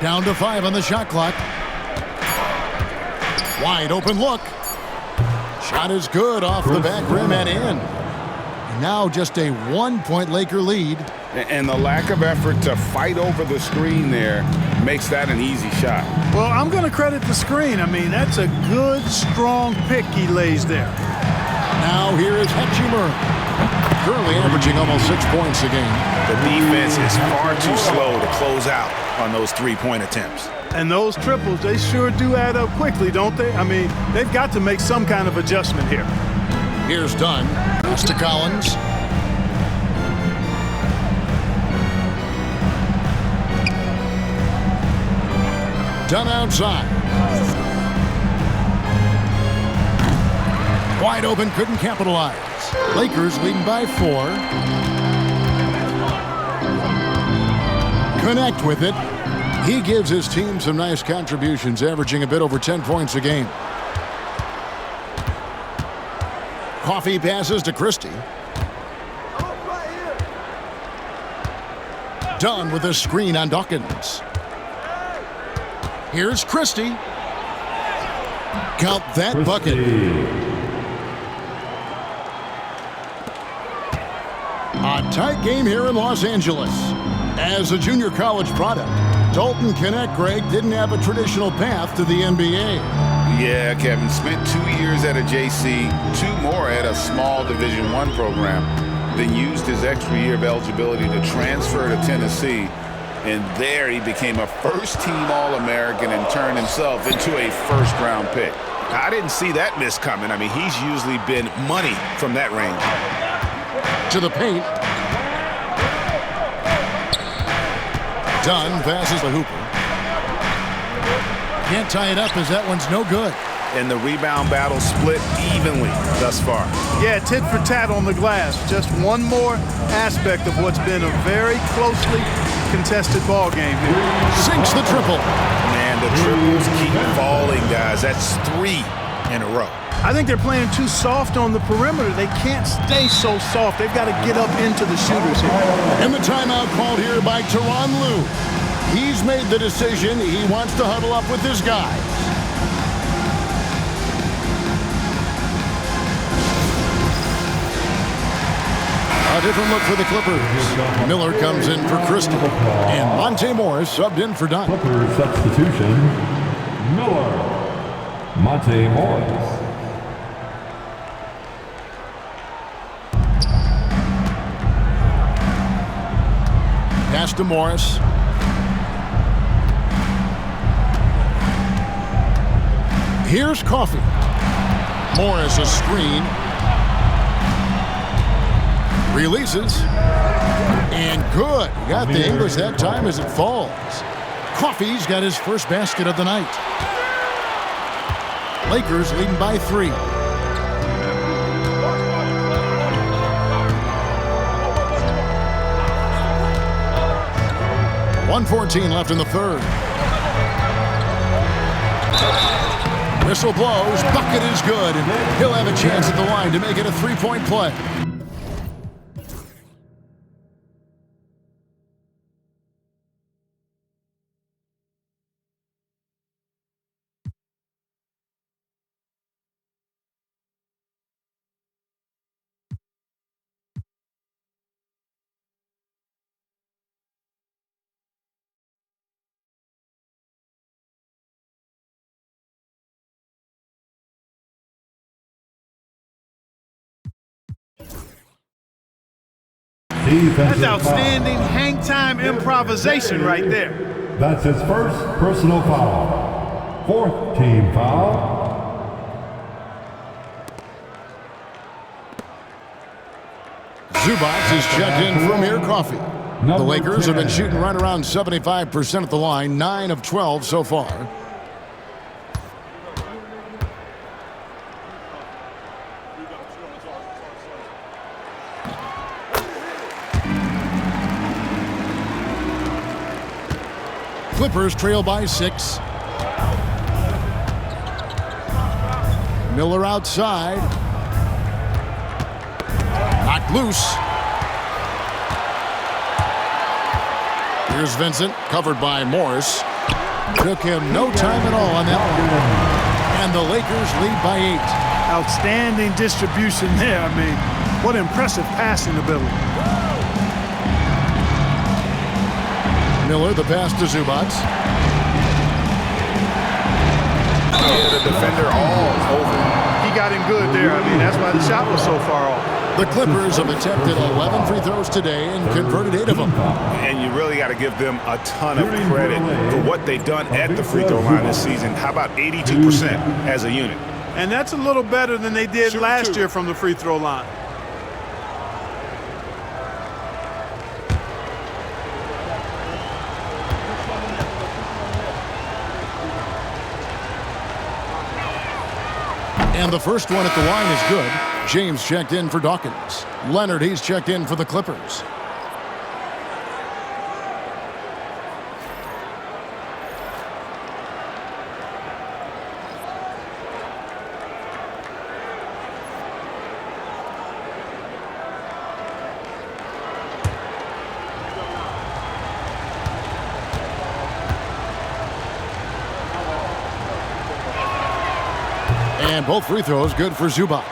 Down to 5 on the shot clock. Wide open look. Shot is good off the back rim and in. Now just a 1-point Laker lead.
And the lack of effort to fight over the screen there makes that an easy shot.
Well, I'm going to credit the screen. I mean, that's a good, strong pick he lays there.
Now here is Hachimura. Currently averaging almost 6 points a game.
The defense is far too slow to close out on those three-point attempts.
And those triples, they sure do add up quickly, don't they? I mean, they've got to make some kind of adjustment here.
Here's Dunn. Pass to Collins. Dunn outside. Wide open, couldn't capitalize. Lakers leading by 4. Connect with it. He gives his team some nice contributions, averaging a bit over 10 points a game. Coffee passes to Christie. Dunn with a screen on Dawkins. Here's Christie. Count that bucket. A tight game here in Los Angeles. As a junior college product, Dalton Connect, Greg, didn't have a traditional path to the NBA.
Yeah, Kevin, spent 2 years at a JC, 2 more at a small Division I program, then used his extra year of eligibility to transfer to Tennessee. And there he became a first-team All-American and turned himself into a first-round pick. I didn't see that miss coming. I mean, he's usually been money from that range.
To the paint. Dunn passes to Hooper. Can't tie it up as that one's no good.
And the rebound battle split evenly thus far.
Yeah, tit for tat on the glass. Just one more aspect of what's been a very closely contested ball game here.
Sinks the triple.
Man, the triples keep falling, guys. That's 3 in a row.
I think they're playing too soft on the perimeter. They can't stay so soft. They've got to get up into the shooters here.
And the timeout called here by Tyronn Lue. He's made the decision. He wants to huddle up with his guys. different look for the Clippers. Miller comes in for Christie. And Monte Morris subbed in for Dunn.
Clippers substitution, Miller. Monte Morris.
Pass to Morris. Here's Coffey. Morris a screen. Releases. And good. He got the English that time as it falls. Coffey's got his first basket of the night. Lakers leading by 3. .114 left in the third. Whistle blows. Bucket is good. And he'll have a chance at the line to make it a 3-point play.
That's outstanding hang time improvisation right there.
That's his first personal foul. 4th team foul.
Zubac is checked in for Amir Coffey. The Lakers have been shooting right around 75% at the line, 9 of 12 so far. Clippers trail by 6. Miller outside. Knocked loose. Here's Vincent, covered by Morris. Took him no time at all on that one. And the Lakers lead by 8.
Outstanding distribution there. I mean, what impressive passing ability.
Miller, the pass to Zubac.
Yeah, the defender all over.
He got him good there. I mean, that's why the shot was so far off.
The Clippers have attempted 11 free throws today and converted 8 of them.
And you really got to give them a ton of credit for what they've done at the free throw line this season. How about 82% as a unit?
And that's a little better than they did last year from the free throw line.
And the first one at the line is good. James checked in for Dawkins. Leonard, he's checked in for the Clippers. And both free throws good for Zubac.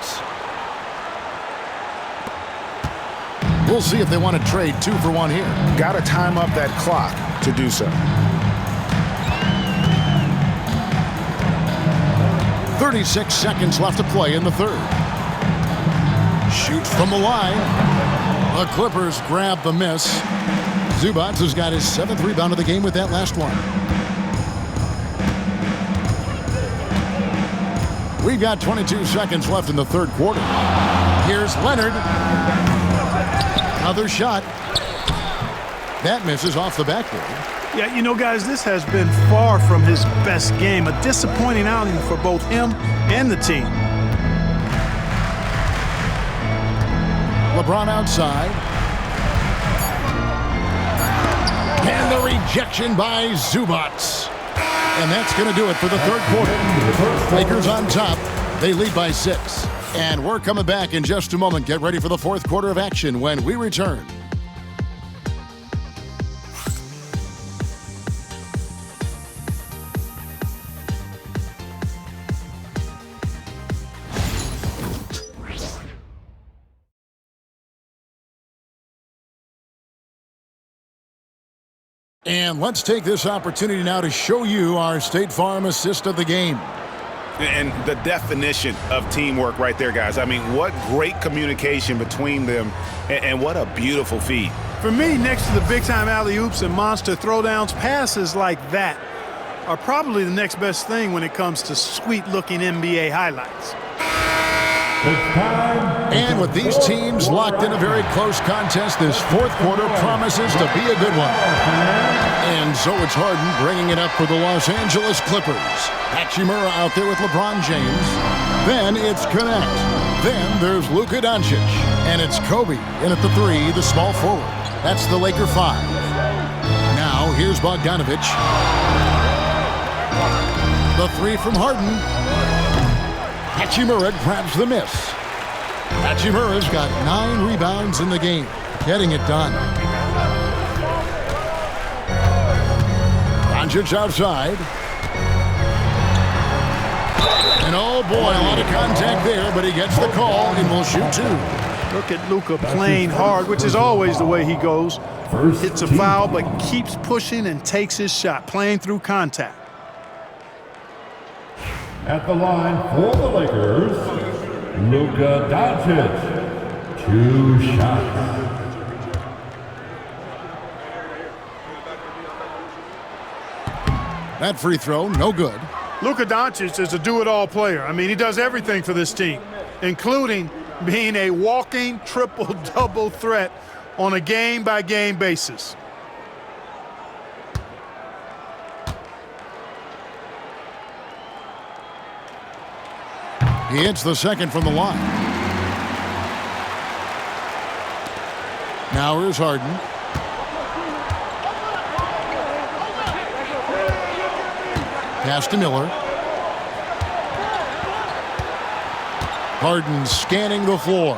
We'll see if they want to trade 2 for 1 here.
Got to time up that clock to do so.
36 seconds left to play in the third. Shoots from the line. The Clippers grab the miss. Zubac has got his 7th rebound of the game with that last one. We've got 22 seconds left in the third quarter. Here's Leonard. Another shot. That misses off the backboard.
Yeah, you know, guys, this has been far from his best game. A disappointing outing for both him and the team.
LeBron outside. And the rejection by Zubac. And that's going to do it for the third quarter. Lakers on top. They lead by 6. And we're coming back in just a moment. Get ready for the fourth quarter of action when we return. And let's take this opportunity now to show you our State Farm assist of the game.
And the definition of teamwork right there, guys. I mean, what great communication between them, and what a beautiful feed.
For me, next to the big-time alley-oops and monster throwdowns, passes like that are probably the next best thing when it comes to sweet-looking NBA highlights.
And with these teams locked in a very close contest, this fourth quarter promises to be a good one. And so it's Harden bringing it up for the Los Angeles Clippers. Hachimura out there with LeBron James. Then it's Connect. Then there's Luka Doncic. And it's Kobe in at the 3, the small forward. That's the Laker 5. Now here's Bogdanovic. The 3 from Harden. Hachimura grabs the miss. Hachimura's got 9 rebounds in the game, getting it done. Doncic outside. And oh boy, a lot of contact there, but he gets the call and will shoot 2.
Look at Luka playing hard, which is always the way he goes. Hits a foul, but keeps pushing and takes his shot, playing through contact.
At the line for the Lakers, Luka Doncic. 2 shots.
That free throw, no good.
Luka Doncic is a do-it-all player. I mean, he does everything for this team, including being a walking triple-double threat on a game-by-game basis.
He hits the second from the line. Now here's Harden. Pass to Miller. Harden scanning the floor.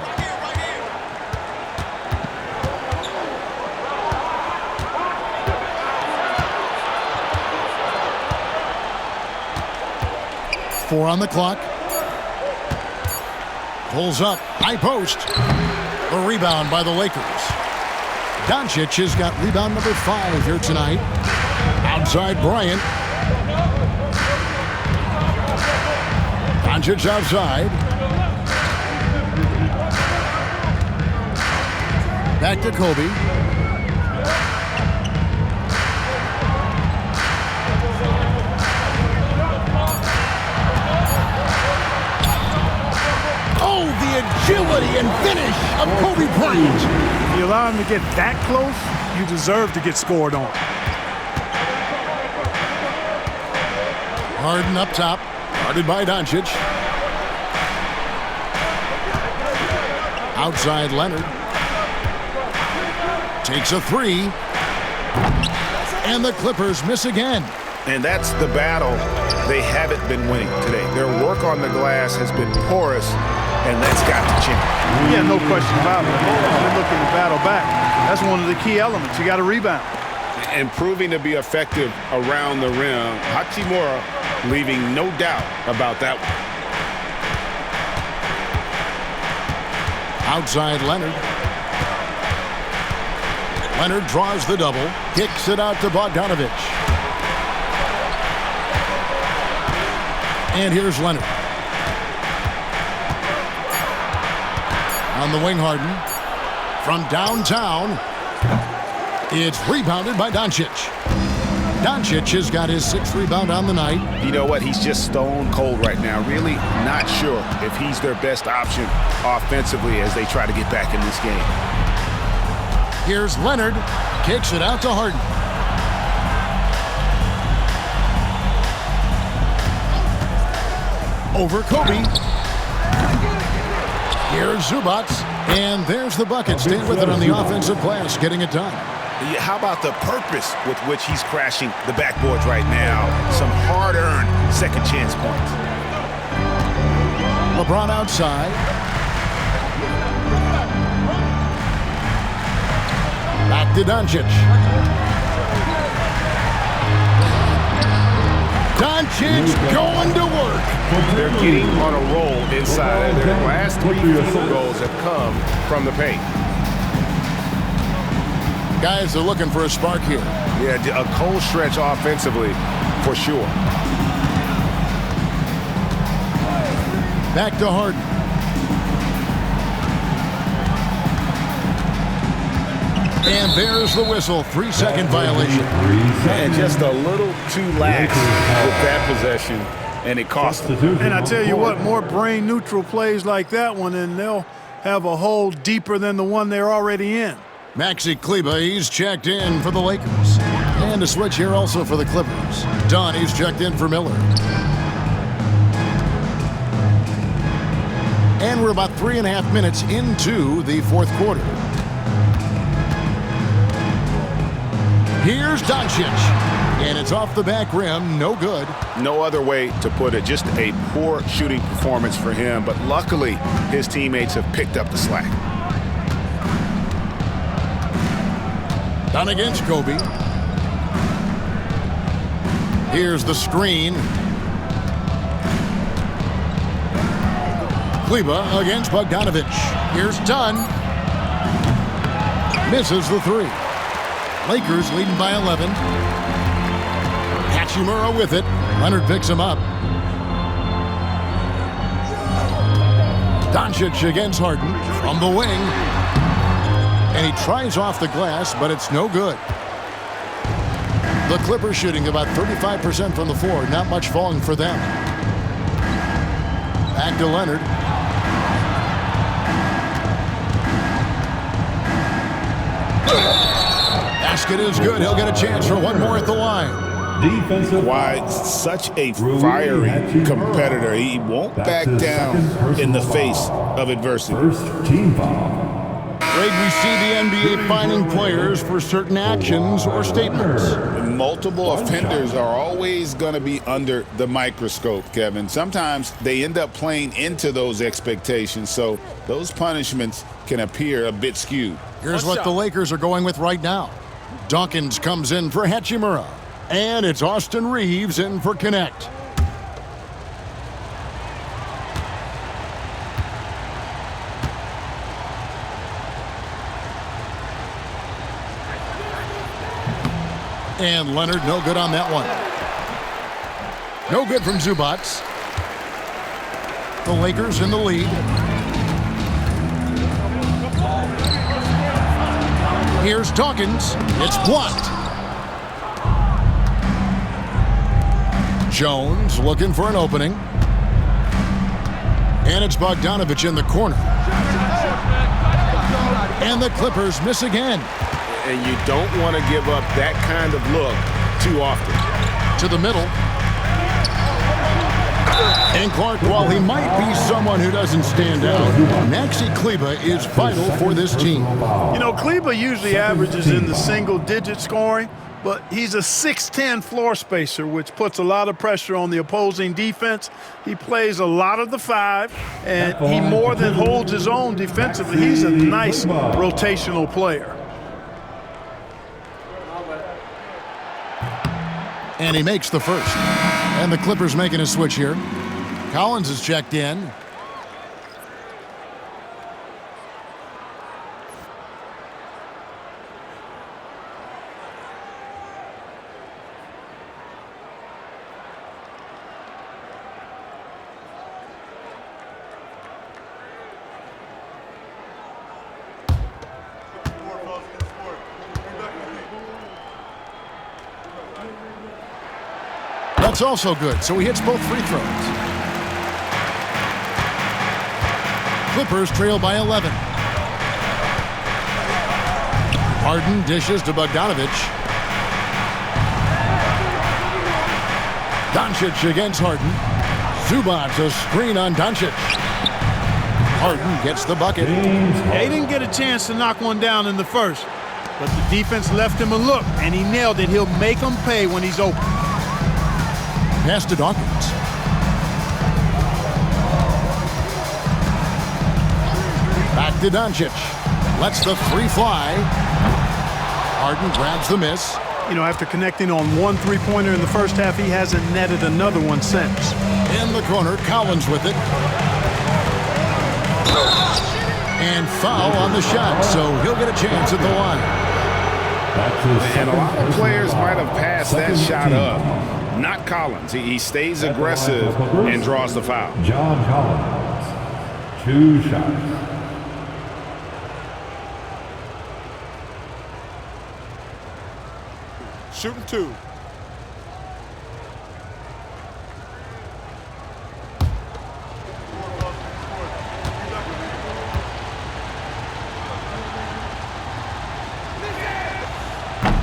Four on the clock. Pulls up, high post. The rebound by the Lakers. Doncic has got rebound number 5 here tonight. Outside Bryant. Doncic outside. Back to Kobe. Agility and finish of Kobe Bryant.
You allow him to get that close, you deserve to get scored on.
Harden up top, guarded by Doncic. Outside Leonard. Takes a 3. And the Clippers miss again.
And that's the battle they haven't been winning today. Their work on the glass has been porous. And that's got to change.
Yeah, no question about it. They're looking to battle back. That's one of the key elements. You got to rebound.
And proving to be effective around the rim. Hachimura leaving no doubt about that one.
Outside Leonard. Leonard draws the double. Kicks it out to Bogdanovic. And here's Leonard. On the wing, Harden. From downtown, it's rebounded by Doncic. Doncic has got his 6th rebound on the night.
You know what? He's just stone cold right now. Really not sure if he's their best option offensively as they try to get back in this game.
Here's Leonard. Kicks it out to Harden. Over Kobe. Here's Zubac, and there's the bucket. Stay with it on the offensive glass, getting it done.
How about the purpose with which he's crashing the backboards right now? Some hard-earned second chance points.
LeBron outside. Back to Doncic. Doncic going to work.
They're getting on a roll inside. Their last 3 field goals have come from the paint.
Guys are looking for a spark here.
Yeah, a cold stretch offensively for sure.
Back to Harden. And there's the whistle. 3-second violation.
And just a little too lax with that possession, and it cost them.
And I tell you what, more brain neutral plays like that one, and they'll have a hole deeper than the one they're already in.
Maxi Kleber, he's checked in for the Lakers. And a switch here also for the Clippers. Dunn, he's checked in for Miller. And we're about 3.5 minutes into the fourth quarter. Here's Doncic. And it's off the back rim, no good.
No other way to put it, just a poor shooting performance for him, but luckily his teammates have picked up the slack.
Done against Kobe. Here's the screen. Kleber against Bogdanovic. Here's Dunn. Misses the three. Lakers leading by 11. Hachimura with it. Leonard picks him up. Doncic against Harden from the wing. And he tries off the glass, but it's no good. The Clippers shooting about 35% from the floor. Not much falling for them. Back to Leonard. Basket is good. He'll get a chance for one more at the line.
Why such a fiery competitor. He won't back down in the face of adversity.
First team foul.
Greg, we see the NBA fining players for certain actions or statements.
Multiple offenders are always going to be under the microscope, Kevin. Sometimes they end up playing into those expectations, so those punishments can appear a bit skewed.
Here's what the Lakers are going with right now. Dawkins comes in for Hachimura. And it's Austin Reeves in for Connect. And Leonard, no good on that one. No good from Zubac. The Lakers in the lead. Here's Dawkins. It's blocked. Jones looking for an opening. And it's Bogdanovic in the corner. And the Clippers miss again.
And you don't want to give up that kind of look too often.
To the middle. And Clark, while he might be someone who doesn't stand out, Maxi Kleber is vital for this team.
You know, Kleber usually averages in the single-digit scoring, but he's a 6'10 floor spacer, which puts a lot of pressure on the opposing defense. He plays a lot of the five, and he more than holds his own defensively. He's a nice rotational player.
And he makes the first. And the Clippers making a switch here. Collins is checked in. That's also good, so he hits both free throws. Clippers trail by 11. Harden dishes to Bogdanovic. Doncic against Harden. Zubac, a screen on Doncic. Harden gets the bucket.
They didn't get a chance to knock one down in the first, but the defense left him a look, and he nailed it. He'll make them pay when he's open.
Pass to Dawkins. Back to Doncic. Lets the three fly. Harden grabs the miss.
You know, after connecting on one three-pointer in the first half, he hasn't netted another one since.
In the corner, Collins with it. And foul on the shot, so he'll get a chance at the line.
And a lot of players might have passed that shot up. Not Collins. He stays aggressive and draws the foul.
John Collins. 2 shots.
Shooting 2.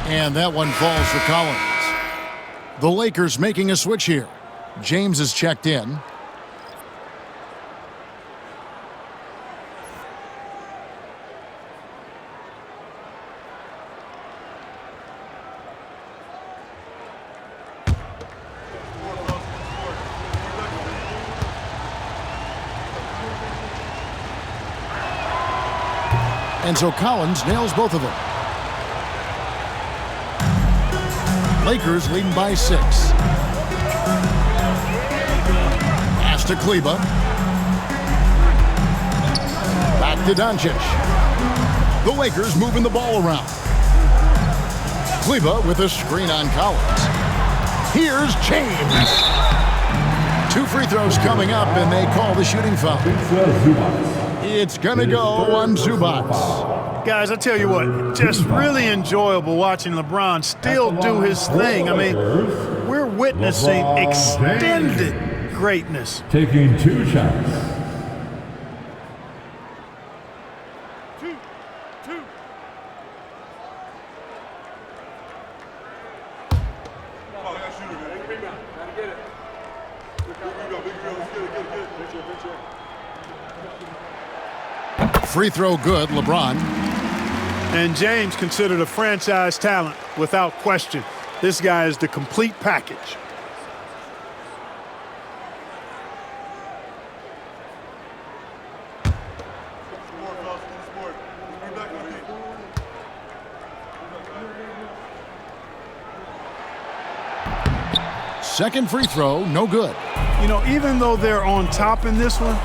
And that one falls for Collins. The Lakers making a switch here. James is checked in. And so Collins nails both of them. Lakers leading by 6. Pass to Kleber. Back to Doncic. The Lakers moving the ball around. Kleber with a screen on Collins. Here's James. 2 free throws coming up, and they call the shooting foul. It's going to go on Zubac.
Guys, I tell you what, just really enjoyable watching LeBron still do his thing. I mean, we're witnessing extended greatness.
Taking 2 shots.
Free throw good, LeBron.
And James considered a franchise talent without question. This guy is the complete package.
Second free throw, no good.
You know, even though they're on top in this one,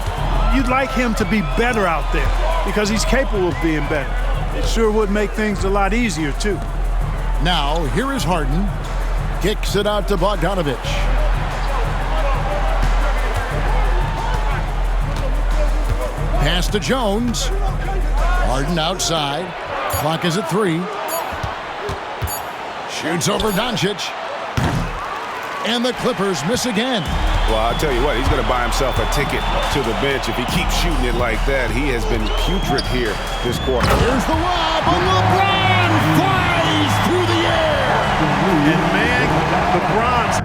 you'd like him to be better out there because he's capable of being better. It sure would make things a lot easier, too.
Now, here is Harden. Kicks it out to Bogdanovic. Pass to Jones. Harden outside. Clock is at 3. Shoots over Doncic. And the Clippers miss again.
Well, I'll tell you what, he's going to buy himself a ticket to the bench if he keeps shooting it like that. He has been putrid here this quarter.
Here's the lob, and LeBron flies through the air.
And man, LeBron's...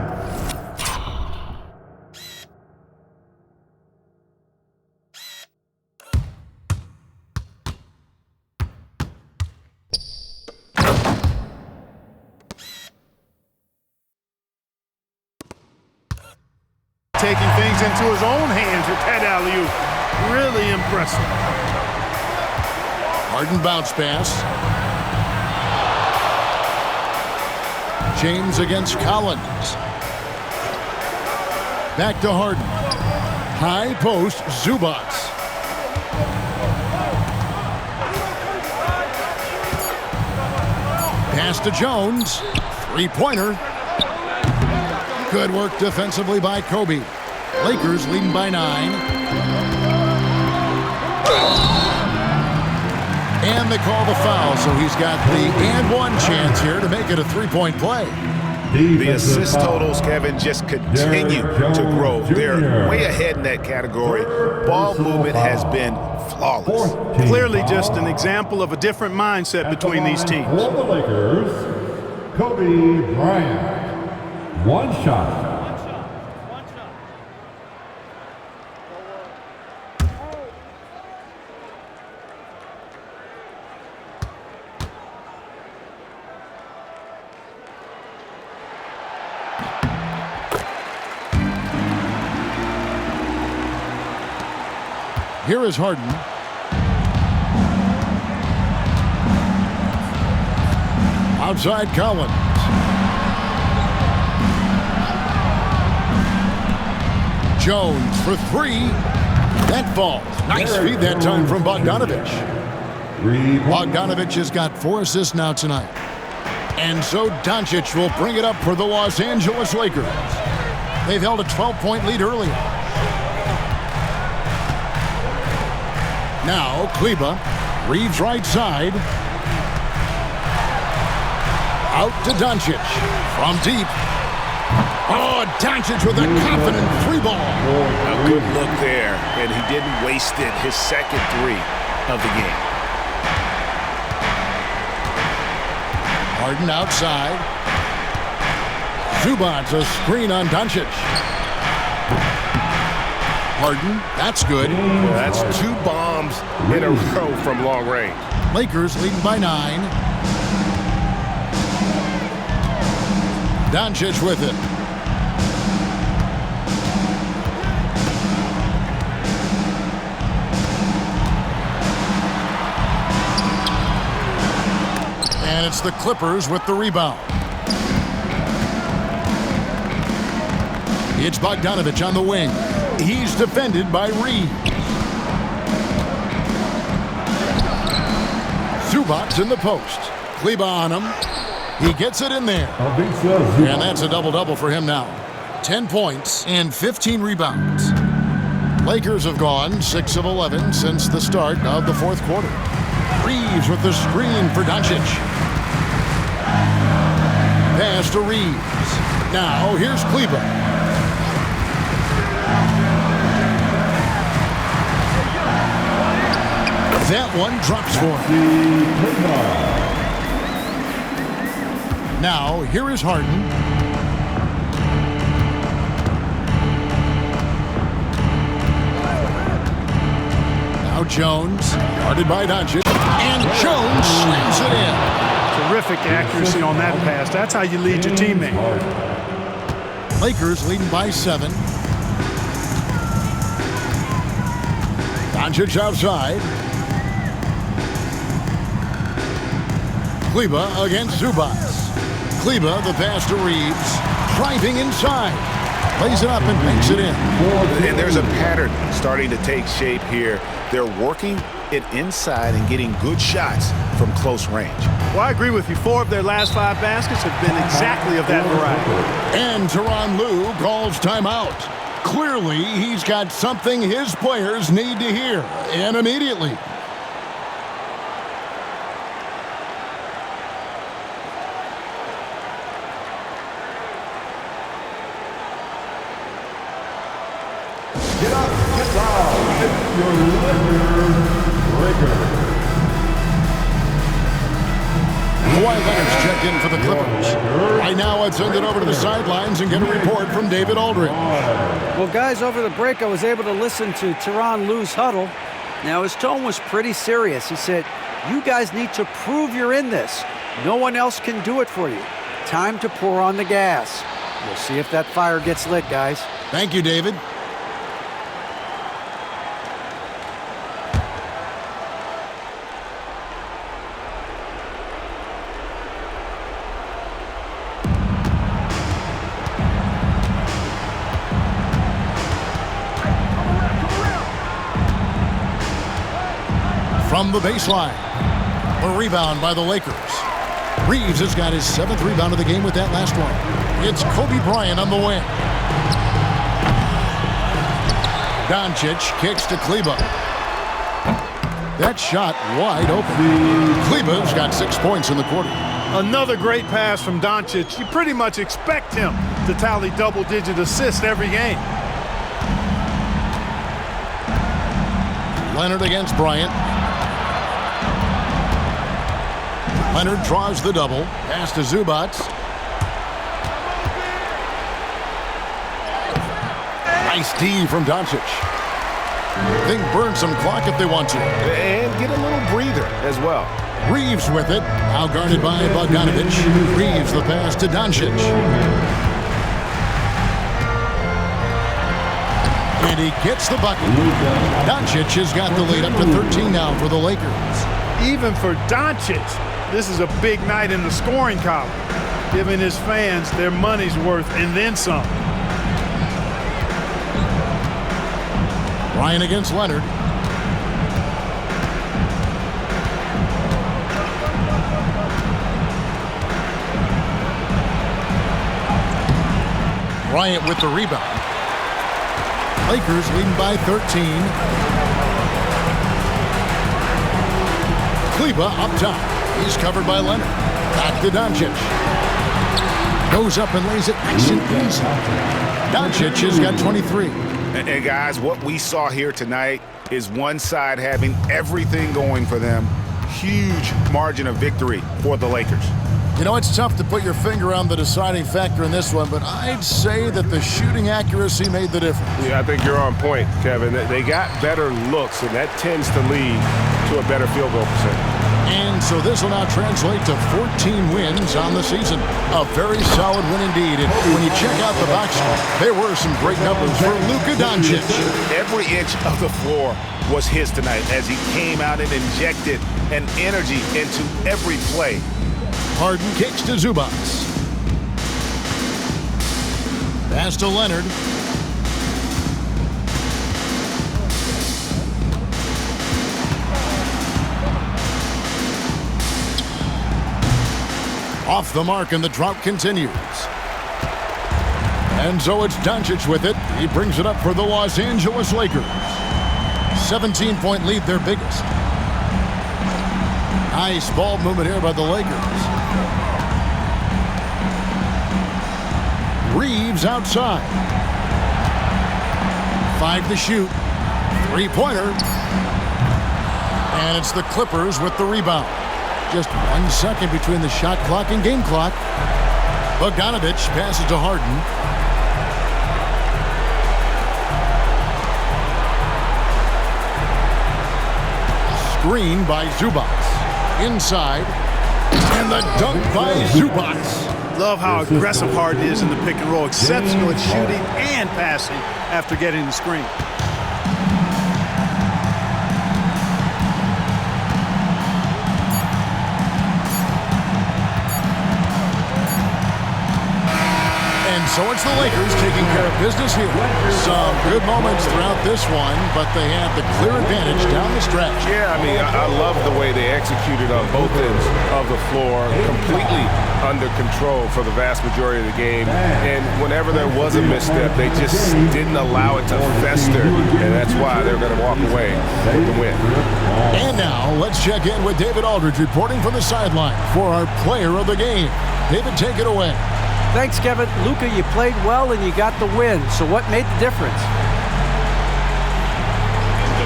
taking things into his own hands with that alley-oop. Really impressive.
Harden bounce pass. James against Collins. Back to Harden. High post, Zubac. Pass to Jones. Three-pointer. Good work defensively by Kobe. Lakers leading by 9. And they call the foul, so he's got the and one chance here to make it a 3-point play.
The assist totals, Kevin, just continue to grow. They're way ahead in that category. Ball movement has been flawless.
Clearly just an example of a different mindset between these teams.
For the Lakers, Kobe Bryant. 1 shot.
Here is Harden. Outside Collins. Jones for 3. That falls. Nice feed that time from Bogdanovic. Bogdanovic has got 4 assists now tonight. And so Doncic will bring it up for the Los Angeles Lakers. They've held a 12-point lead earlier. Now Kleber, Reeves right side. Out to Doncic. From deep. Oh, Doncic with a confident three ball.
A good look there, and he didn't waste it. His second three of the game.
Harden outside. Zubac, a screen on Doncic. Harden, that's good.
That's 2 bombs in a row from long range.
Lakers leading by 9. Doncic with it. And it's the Clippers with the rebound. It's Bogdanovich on the wing. He's defended by Reeves. Zubac in the post. Kleber on him. He gets it in there. And that's a double-double for him now. 10 points and 15 rebounds. Lakers have gone 6 of 11 since the start of the fourth quarter. Reeves with the screen for Doncic. Pass to Reeves. Now here's Kleber. That one drops for him. Now, here is Harden. Now Jones, guarded by Doncic. And Jones slams it in.
Terrific accuracy on that pass. That's how you lead your teammate.
Lakers leading by 7. Doncic outside. Kleber against Zubac. Kleber, the pass to Reeves. Driving inside. Plays it up and makes it in.
And there's a pattern starting to take shape here. They're working it inside and getting good shots from close range.
Well, I agree with you. 4 of their last 5 baskets have been exactly of that variety.
And Tyronn Lue calls timeout. Clearly, he's got something his players need to hear, and immediately.
Get up, get down. It's your Lakers.
Kawhi Leonard's checked in for the Clippers. Right now, let's send it over to the sidelines and get a report from David Aldridge.
Well, guys, over the break, I was able to listen to Tyronn Lue's huddle. Now, his tone was pretty serious. He said, you guys need to prove you're in this. No one else can do it for you. Time to pour on the gas. We'll see if that fire gets lit, guys.
Thank you, David. From the baseline, a rebound by the Lakers. Reeves has got his 7th rebound of the game with that last one. It's Kobe Bryant on the wing. Doncic kicks to Kleber. That shot wide open. Kleber's got 6 points in the quarter.
Another great pass from Doncic. You pretty much expect him to tally double-digit assists every game.
Leonard against Bryant. Leonard draws the double. Pass to Zubac. Nice D from Doncic. They can burn some clock if they want to.
And get a little breather as well.
Reeves with it. Now guarded by Bogdanovich. Reeves the pass to Doncic. And he gets the bucket. Doncic has got the lead up to 13 now for the Lakers.
Even for Doncic, this is a big night in the scoring column, giving his fans their money's worth and then some.
Bryant against Leonard. Bryant with the rebound. Lakers leading by 13. Kleber up top. He's covered by Leonard. Back to Doncic. Goes up and lays it nice and easy. Doncic has got 23.
And guys, what we saw here tonight is one side having everything going for them. Huge margin of victory for the Lakers.
You know, it's tough to put your finger on the deciding factor in this one, but I'd say that the shooting accuracy made the difference.
Yeah, I think you're on point, Kevin. They got better looks, and that tends to lead to a better field goal percentage.
And so this will now translate to 14 wins on the season. A very solid win indeed. And when you check out the box score, there were some great numbers for Luka Doncic.
Every inch of the floor was his tonight as he came out and injected an energy into every play.
Harden kicks to Zubac. Pass to Leonard. Off the mark, and the drought continues. And so it's Doncic with it. He brings it up for the Los Angeles Lakers. 17-point lead, their biggest. Nice ball movement here by the Lakers. Reeves outside. 5 to shoot. 3-pointer. And it's the Clippers with the rebound. Just 1 second between the shot clock and game clock. Bogdanovic passes to Harden. Screen by Zubac. Inside. And the dunk by Zubac.
Love how aggressive Harden is in the pick and roll. Exceptional at shooting and passing after getting the screen.
So it's the Lakers taking care of business here. Some good moments throughout this one, but they have the clear advantage down the stretch.
Yeah, I mean, I love the way they executed on both ends of the floor, completely under control for the vast majority of the game. And whenever there was a misstep, they just didn't allow it to fester, and that's why they're going to walk away with the win.
And now let's check in with David Aldridge reporting from the sideline for our player of the game. David, take it away.
Thanks, Kevin. Luka, you played well and you got the win. So what made the difference?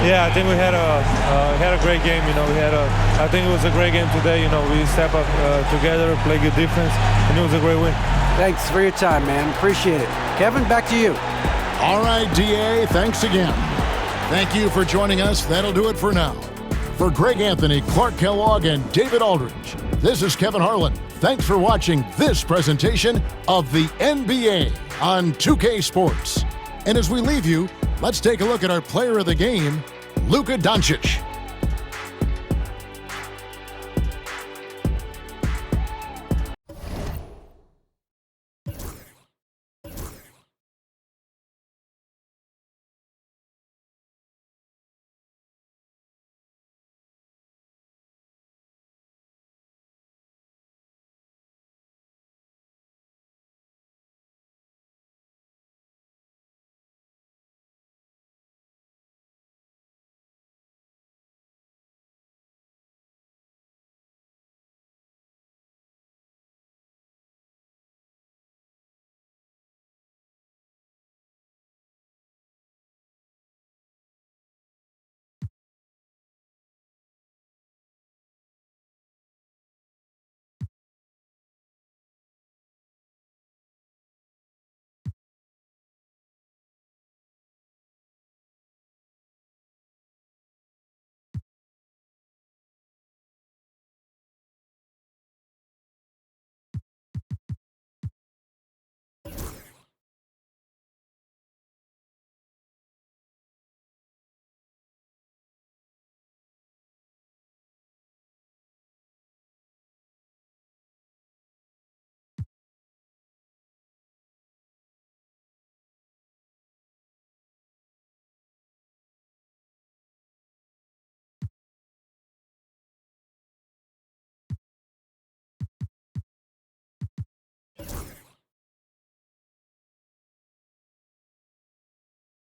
Yeah, I think we had a great game. You know, I think it was a great game today. You know, we stepped up together, played good defense, and it was a great win. Thanks for your time, man. Appreciate it. Kevin, back to you.
All right, DA, thanks again. Thank you for joining us. That'll do it for now. For Greg Anthony, Clark Kellogg, and David Aldridge, this is Kevin Harlan. Thanks for watching this presentation of the NBA on 2K Sports. And as we leave you, let's take a look at our player of the game, Luka Doncic.